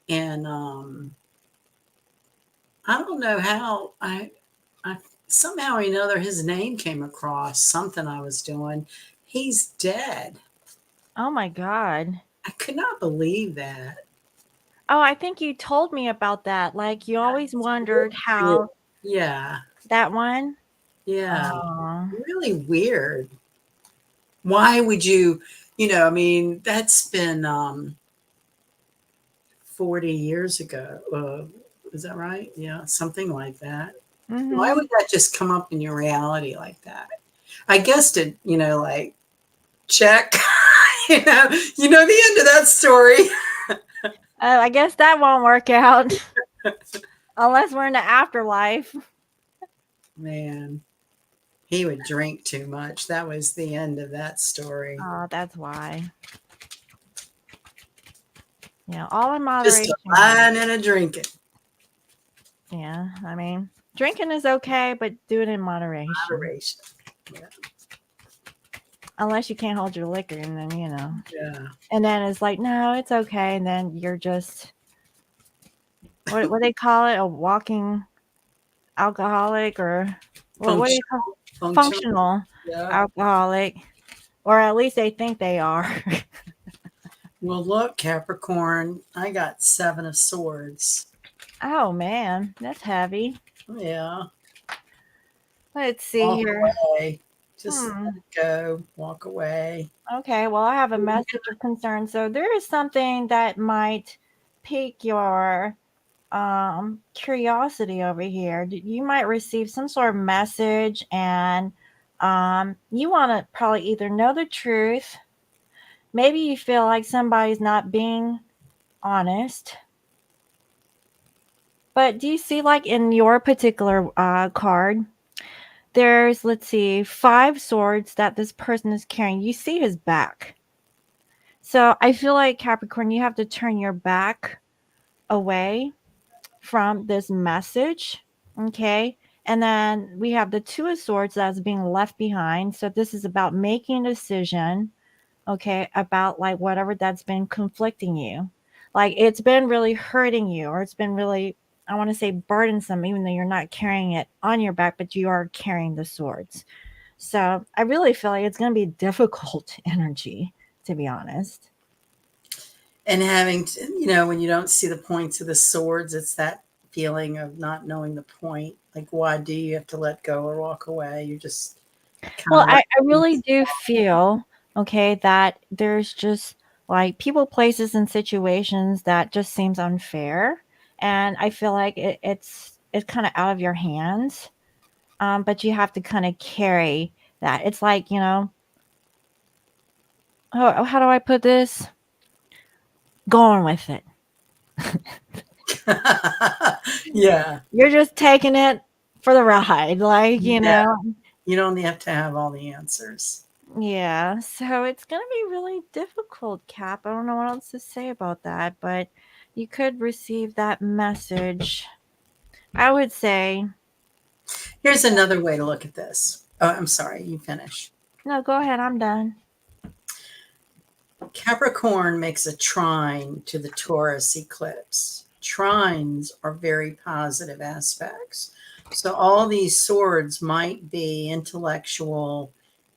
And I don't know how I somehow or another his name came across something I was doing. He's dead. Oh my god. I could not believe that. Oh, I think you told me about that. Like you always wondered how Yeah. That one? Yeah, Oh. really weird. Why would you, I mean, that's been 40 years ago. Is that right? Yeah, something like that. Why would Mhm. that just come up in your reality like that? I guess to, like check, the end of that story. I guess that won't work out unless we're in the afterlife. Man, he would drink too much. That was the end of that story. Oh, that's why. Yeah, all in Just a moderation, guys. line and a drinking. Yeah, I mean, drinking is okay, but do it in moderation. Moderation. Yeah. Unless you can't hold your liquor, and then Yeah. and then it's like, no, it's okay, and then you're just what they call it, a walking alcoholic, or what do you call Functional. Functional. functional Yeah. alcoholic, or at least they think they are. Well, look, Capricorn, I got 7 of Swords. Oh man, that's heavy. Yeah. Let's see Walk here. away. Just Hmm. let it go. Walk away. Okay, well, I have a message of concern. So there is something that might pique your curiosity over here. You might receive some sort of message, and you want to probably either know the truth, maybe you feel like somebody's not being honest. But do you see, like, in your particular card, there's, let's see, 5 swords that this person is carrying. You see his back. So I feel like, Capricorn, you have to turn your back away from this message. Okay. And then we have the 2 of Swords that's being left behind. So this is about making a decision, okay, about like whatever that's been conflicting you. Like it's been really hurting you, or it's been really, I want to say, burdensome, even though you're not carrying it on your back, but you are carrying the swords. So I really feel like it's going to be difficult energy, to be honest. And having to, when you don't see the points of the swords, it's that feeling of not knowing the point. Like, why do you have to let go or walk away? You're just kind Well, of I, like, I really do feel, okay, that there's just like people, places, and situations that just seems unfair. And I feel like it's kind of out of your hands. But you have to kind of carry that. It's like, how do I put this? Going with it. yeah, You're just taking it for the ride. Like, yeah. You don't have to have all the answers. yeah. So it's going to be really difficult, Cap. I don't know what else to say about that, but you could receive that message. I would say, Here's another way to look at this. Oh, I'm sorry, you finish. no, go ahead. I'm done. Capricorn makes a trine to the Taurus eclipse. Trines are very positive aspects. So all these swords might be intellectual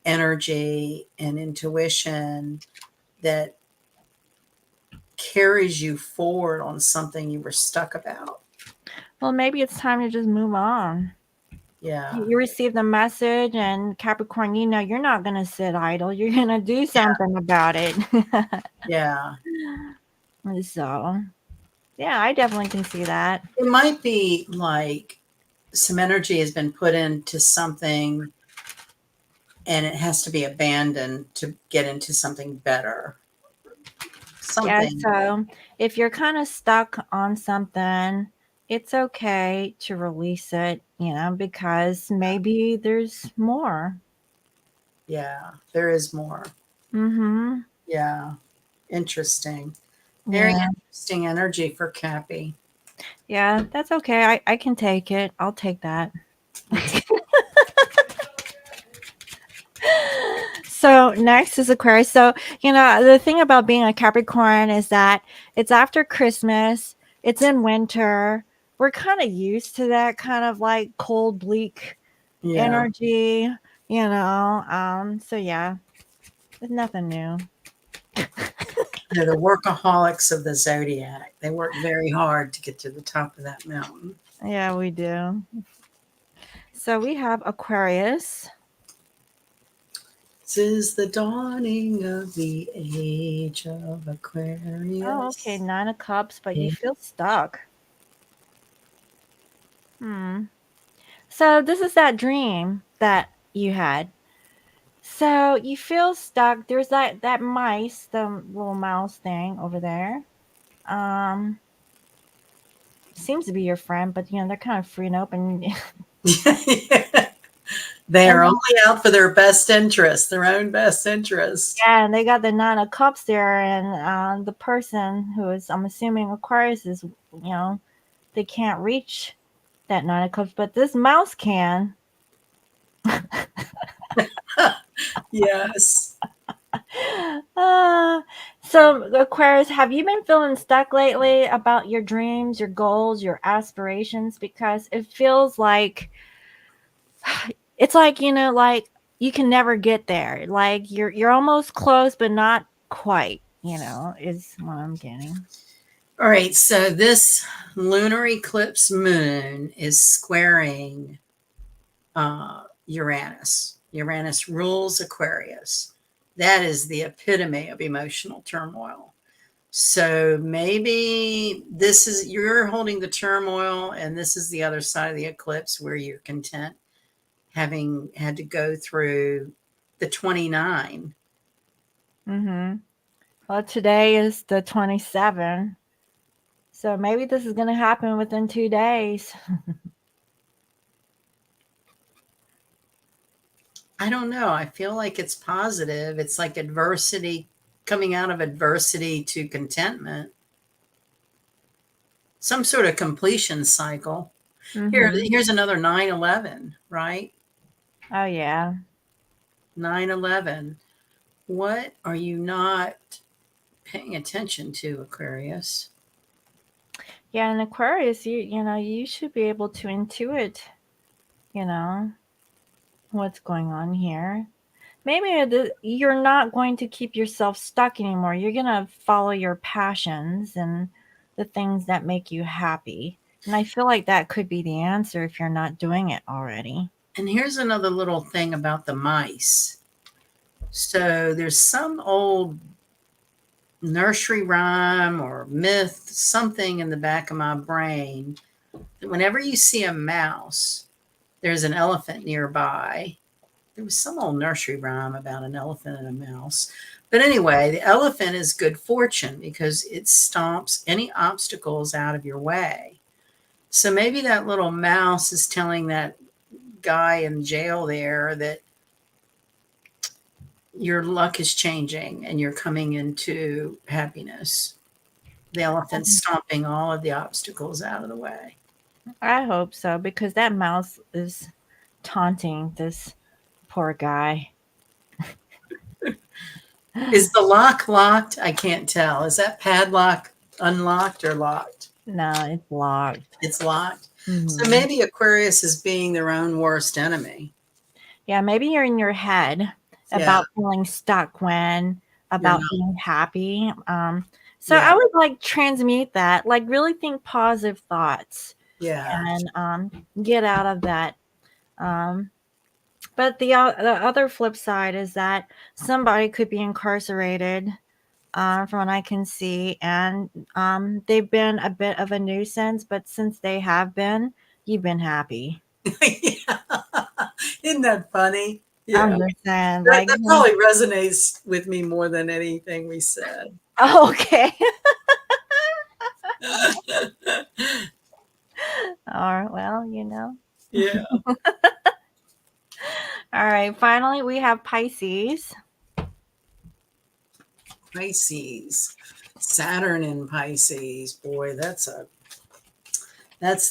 energy and intuition that carries you forward on something you were stuck about. Well, maybe it's time to just move on. Yeah. You receive the message, and Capricorn, you're not going to sit idle. You're going to do something about it. Yeah. So, yeah, I definitely can see that. It might be like some energy has been put into something and it has to be abandoned to get into something better. Yeah, Something. so if you're kind of stuck on something, it's okay to release it, because maybe there's more. Yeah, there is more. Mm-hmm. Yeah, interesting. Very Yeah. interesting energy for Cappy. Yeah, that's okay. I can take it. I'll take that. So next is Aquarius. So, the thing about being a Capricorn is that it's after Christmas, it's in winter. We're kind of used to that kind of like cold, bleak Yeah. energy, So yeah, it's nothing new. They're the workaholics of the zodiac. They work very hard to get to the top of that mountain. Yeah, we do. So we have Aquarius. 'Tis the dawning of the age of Oh, okay, Aquarius. 9 of Cups, but you feel stuck. Hmm. So this is that dream that you had. So you feel stuck. There's that mice, the little mouse thing over there. Um, seems to be your friend, but they're kind of free and open. They And are then, only out for their best interest, their own best interest. yeah, and they got the 9 of Cups there, and the person who is, I'm assuming, Aquarius is, they can't reach that 9 of Cups, but this mouse can. Yes. Uh, so Aquarius, have you been feeling stuck lately about your dreams, your goals, your aspirations? Because it feels like it's like, like you can never get there. Like you're almost close, but not quite, is what I'm getting. All right. So this lunar eclipse moon is squaring Uranus. Uranus rules Aquarius. That is the epitome of emotional turmoil. So maybe this is you're holding the turmoil, and this is the other side of the eclipse where you're content having had to go through the 29. Mm-hmm. Well, today is the 27th. So maybe this is going to happen within 2 days. I don't know. I feel like it's positive. It's like adversity, coming out of adversity to contentment, some sort of completion cycle. Mm-hmm. Here's another 9/11, right? Oh, yeah. 9/11. What are you not paying attention to, Aquarius? Yeah, in Aquarius, you should be able to intuit, you know, what's going on here. Maybe you're not going to keep yourself stuck anymore. You're going to follow your passions and the things that make you happy. And I feel like that could be the answer if you're not doing it already. And here's another little thing about the mice. So there's some old nursery rhyme or myth, something in the back of my brain that whenever you see a mouse, there's an elephant nearby. There was some old nursery rhyme about an elephant and a mouse. But anyway, the elephant is good fortune because it stomps any obstacles out of your way. So maybe that little mouse is telling that guy in jail there that your luck is changing and you're coming into happiness. The elephant's stomping all of the obstacles out of the way. I hope so because that mouse is taunting this poor guy. Is the lock locked? I can't tell. Is that padlock unlocked or locked? No, it's locked. It's locked. So Hmm. maybe Aquarius is being their own worst enemy. Yeah, maybe you're in your head Yeah, about feeling stuck when you're about not. being happy. So Yeah, I would like transmute that, like really think positive thoughts yeah. and get out of that. Um, but the other flip side is that somebody could be incarcerated, from what I can see, and they've been a bit of a nuisance. But since they have been, you've been happy. Yeah. Isn't that funny? I'm Yeah. just saying, That, like, that probably resonates with me more than anything we said. oh, okay. Or well, Yeah. All right. Finally, we have Pisces. Pisces. Saturn in Pisces. Boy, that's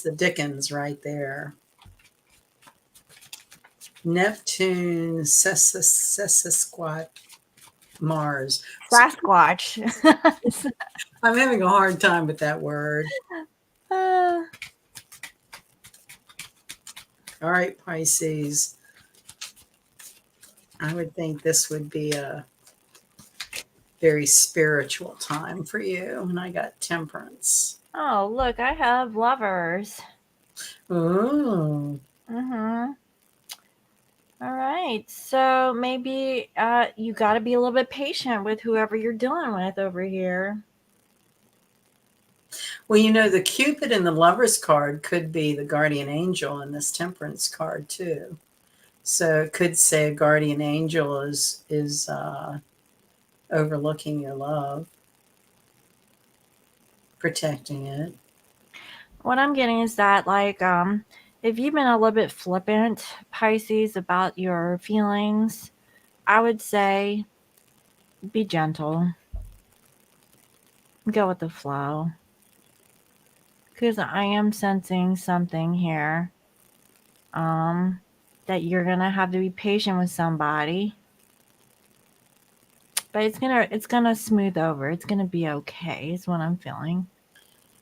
the Dickens right there. Neptune, Sesquat, Mars. So Sasquatch. I'm having a hard time with that word. Uh, All right, Pisces. I would think this would be a very spiritual time for you. And I got Temperance. oh, look, I have lovers. Oh. Mm-hmm. All right. So maybe you got to be a little bit patient with whoever you're dealing with over here. Well, the Cupid in the Lover's card could be the guardian angel in this Temperance card too. So it could say a guardian angel is overlooking your love, protecting it. What I'm getting is that, like, if you've been a little bit flippant, Pisces, about your feelings, I would say be gentle, go with the flow. Because I am sensing something here, um, that you're gonna have to be patient with somebody, but it's gonna smooth over. It's gonna be okay. Is what I'm feeling.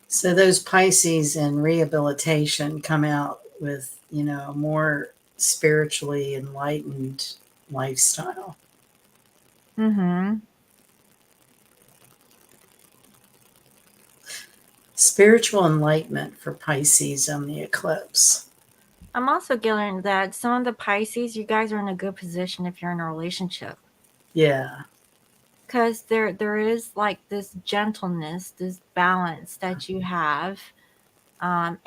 So those Pisces in rehabilitation come out with, more spiritually enlightened lifestyle. Mm-hmm. Spiritual enlightenment for Pisces on the eclipse. I'm also getting that some of the Pisces, you guys are in a good position if you're in a relationship. Yeah. Because there is like this gentleness, this balance that you have, and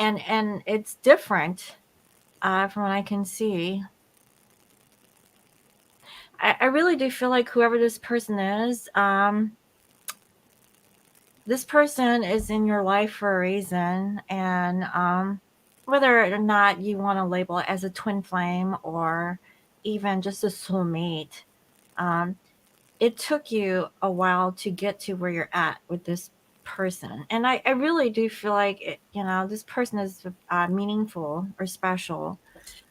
it's different, from what I can see. I really do feel like whoever this person is in your life for a reason, and whether or not you want to label it as a twin flame or even just a soulmate, um, it took you a while to get to where you're at with this person. And I really do feel like this person is meaningful or special.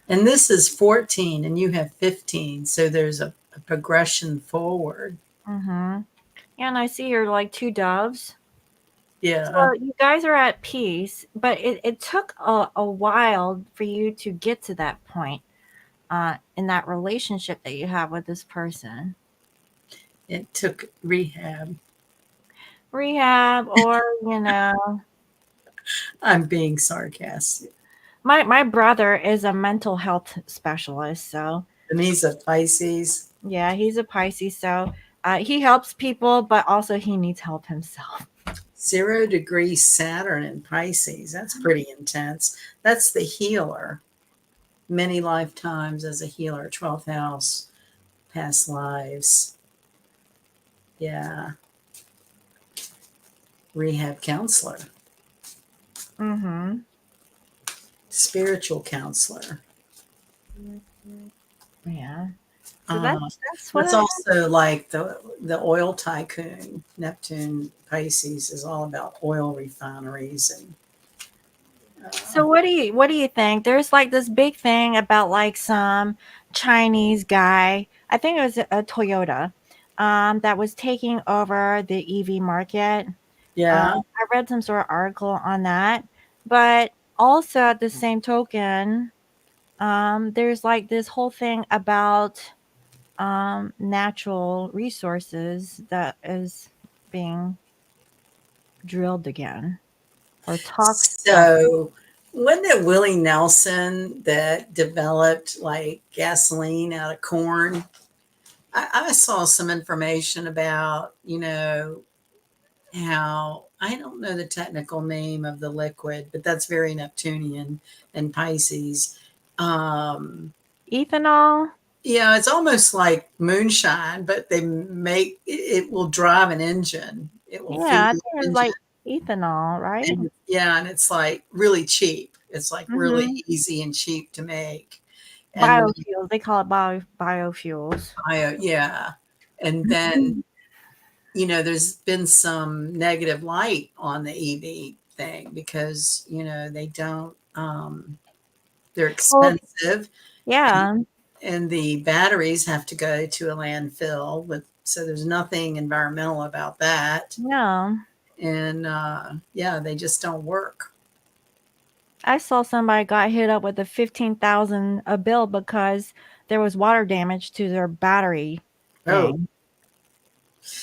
And this is 14 and you have 15. So there's a progression forward. Mm-hmm. And I see here like two doves. Yeah. So you guys are at peace, but it took a while for you to get to that point, in that relationship that you have with this person. It took rehab. Rehab, or I'm being sarcastic. my brother is a mental health specialist, so And he's a Pisces. yeah, he's a Pisces, so he helps people, but also he needs help himself. 0 degree Saturn in Pisces. That's pretty intense. That's the healer. Many lifetimes as a healer, 12th house, past lives. Yeah. Rehab counselor, Mm-hmm. spiritual counselor. Yeah. So Uh, that's what that's I. also like the oil tycoon. Neptune Pisces is all about oil refineries and So what do you think? There's like this big thing about like some Chinese guy. I think it was a Toyota, that was taking over the EV market. yeah. I read some sort of article on that, but also at the same token, there's like this whole thing about natural resources that is being drilled again or talks about. So wasn't it Willie Nelson that developed like gasoline out of corn? I saw some information about, how I don't know the technical name of the liquid, but that's very Neptunian and Pisces. Um, Ethanol. yeah, it's almost like moonshine, but they make it will drive an engine. It will Yeah, feed I the think it's engine. like ethanol, right? And yeah, and it's like really cheap. It's like really Mhm. easy and cheap to make. And Biofuels, they call it biofuels. yeah. And then, Mhm. there's been some negative light on the EV thing because, they don't they're Well, expensive and, yeah, and the batteries have to go to a landfill with so there's nothing environmental about that. yeah. And yeah, they just don't work. I saw somebody got hit up with a 15,000 a bill because there was water damage to their battery Oh, thing.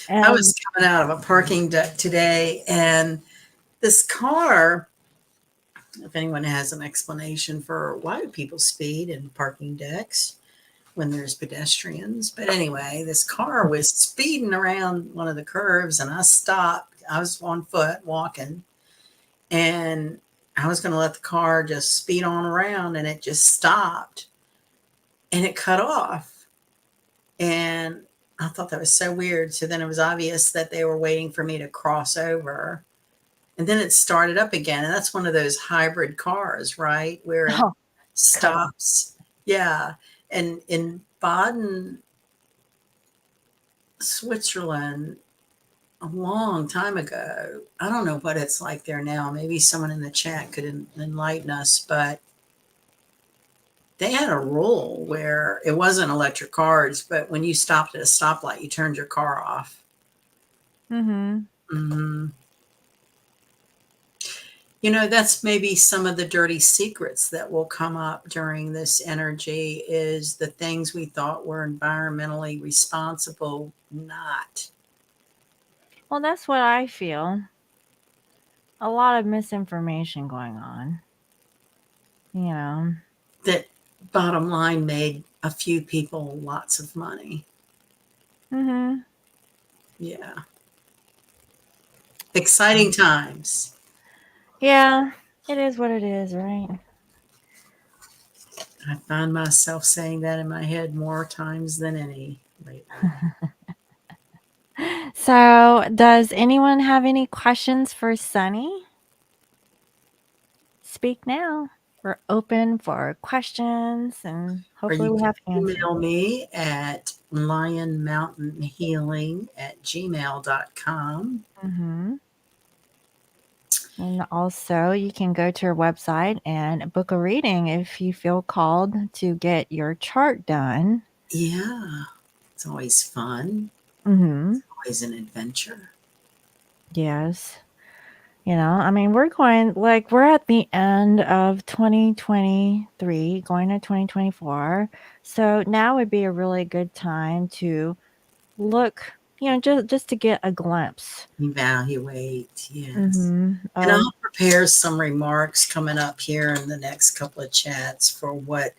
I was And coming out of a parking deck today and this car If anyone has an explanation for why do people speed in parking decks when there's pedestrians. But anyway, this car was speeding around one of the curves and I stopped. I was on foot walking and I was going to let the car just speed on around and it just stopped and it cut off. And I thought that was so weird. So then it was obvious that they were waiting for me to cross over. And then it started up again. And that's one of those hybrid cars, right? Where it Oh, cut off. stops. Yeah. And in Baden, Switzerland, a long time ago, I don't know what it's like there now. Maybe someone in the chat could enlighten us, but they had a rule where it wasn't electric cars, but when you stopped at a stoplight, you turned your car off. Mm-hmm. Hmm. You know, that's maybe some of the dirty secrets that will come up during this energy is the things we thought were environmentally responsible, not. Well, that's what I feel. A lot of misinformation going on. You know. That bottom line made a few people lots of money. Mm-hmm. Yeah. Exciting times. Yeah, it is what it is, right? I find myself saying that in my head more times than any lately. So, does anyone have any questions for Sunny? Speak now. We're open for questions and Or hopefully you we can have answers. email me at lionmountainhealing@gmail.com. Mm-hmm. And also, you can go to our website and book a reading if you feel called to get your chart done. Yeah, it's always fun. Mm-hmm. Always an adventure. Yes. I mean, we're at the end of 2023, going to 2024. So now would be a really good time to look, just to get a glimpse. Evaluate, yes. Mm-hmm. And Of I'll prepare some remarks coming up here in the next couple of chats for what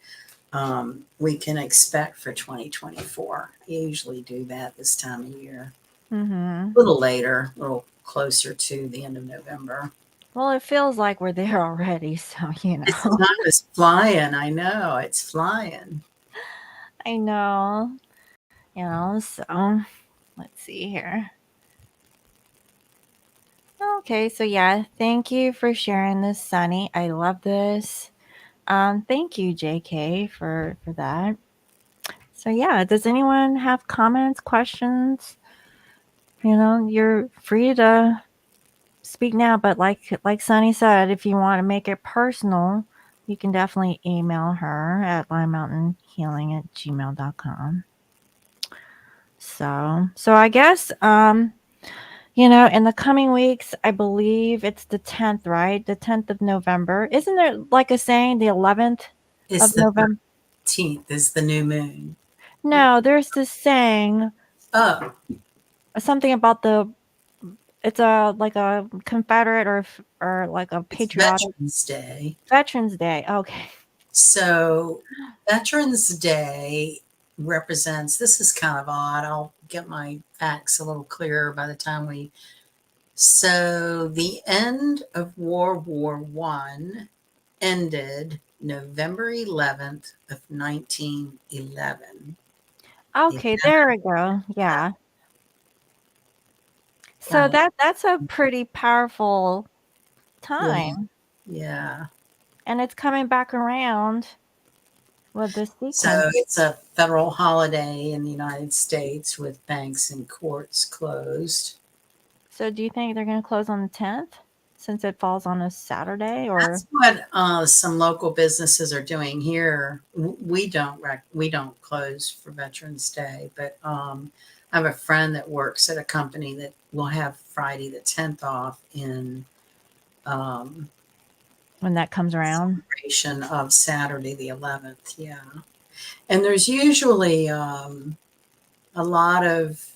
we can expect for 2024. I usually do that this time of year. mm-hmm. A little later, a little closer to the end of November. Well, it feels like we're there already, so This time is flying. I know it's flying. I know. So let's see here. Okay, so yeah, thank you for sharing this, Sunny. I love this. Thank you, JK, for that. So yeah, does anyone have comments, questions? You're free to speak now, but like Sunny said, if you want to make it personal, you can definitely email her at linemountainhealing@gmail.com. So I guess in the coming weeks, I believe it's the 10th, right? The 10th of November. Isn't there like a saying the 11th It's of the November? 13th is the new moon. No, there's this saying, Oh, something about it's a like a Confederate or like a it's patriotic Veterans Day. Veterans Day. Okay. So, Veterans Day represents, this is kind of odd. I'll get my facts a little clearer by the time we. So, the end of World War One ended November 11th of 1911. Okay, there we go. Yeah. So Uh, that's a pretty powerful yeah, time, yeah. and it's coming back around with this So sequence. it's a federal holiday in the United States with banks and courts closed. So do you think they're going to close on the 10th since it falls on a Saturday or That's what some local businesses are doing here. We don't close for Veterans Day, but I have a friend that works at a company that will have Friday the 10th off in um, when that comes around? celebration of Saturday the 11th. Yeah, and there's usually a lot of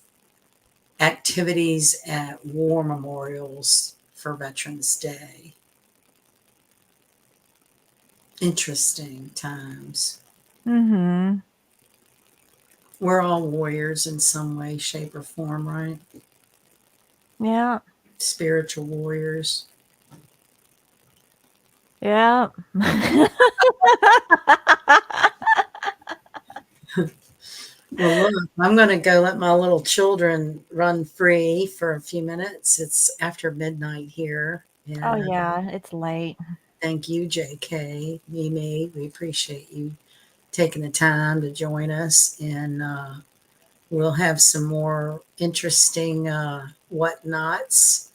activities at war memorials for Veterans Day. Interesting times. Mhm. We're all warriors in some way, shape, or form, right? Yeah. Spiritual warriors. Yeah. Well, look, I'm going to go let my little children run free for a few minutes. It's after midnight here. Oh, And yeah, it's late. thank you, JK, Mimi. We appreciate you taking the time to join us. And we'll have some more interesting whatnots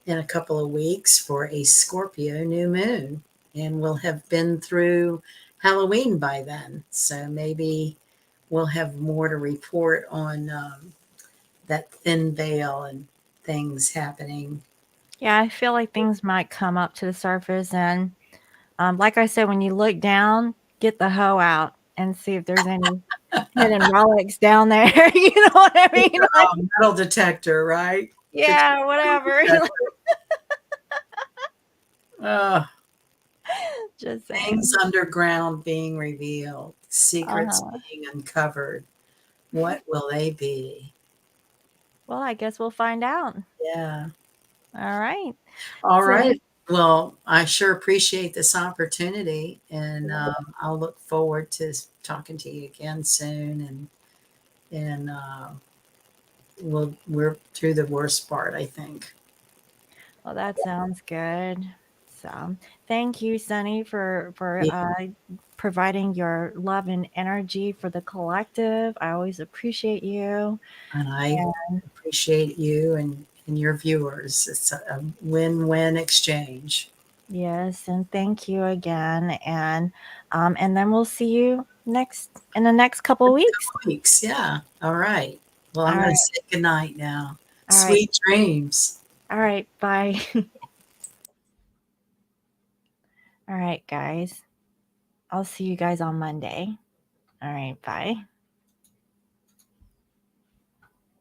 in a couple of weeks for a Scorpio new moon. And we'll have been through Halloween by then. So maybe we'll have more to report on that thin veil and things happening. Yeah, I feel like things might come up to the surface, and, like I said, when you look down, get the hoe out and see if there's any hidden relics down there, you know what I mean? Like, Metal detector, right? Get yeah, whatever. your uh, Just things saying. underground being revealed, secrets Uh-huh. being uncovered. What will they be? Well, I guess we'll find out. Yeah. All right. All So, right. Well, I sure appreciate this opportunity, and I'll look forward to talking to you again soon. And we're through the worst part, I think. well, that sounds good. So, thank you, Sunny, for Yeah, providing your love and energy for the collective. I always appreciate you. and I And appreciate you and your viewers. It's a win-win exchange. yes, and thank you again. And then we'll see you next in the next couple weeks. Weeks, yeah. All right. Well, I'm All going to right. say good night now. All right. Sweet dreams. All right. Bye. All right, guys. I'll see you guys on Monday. All right. Bye.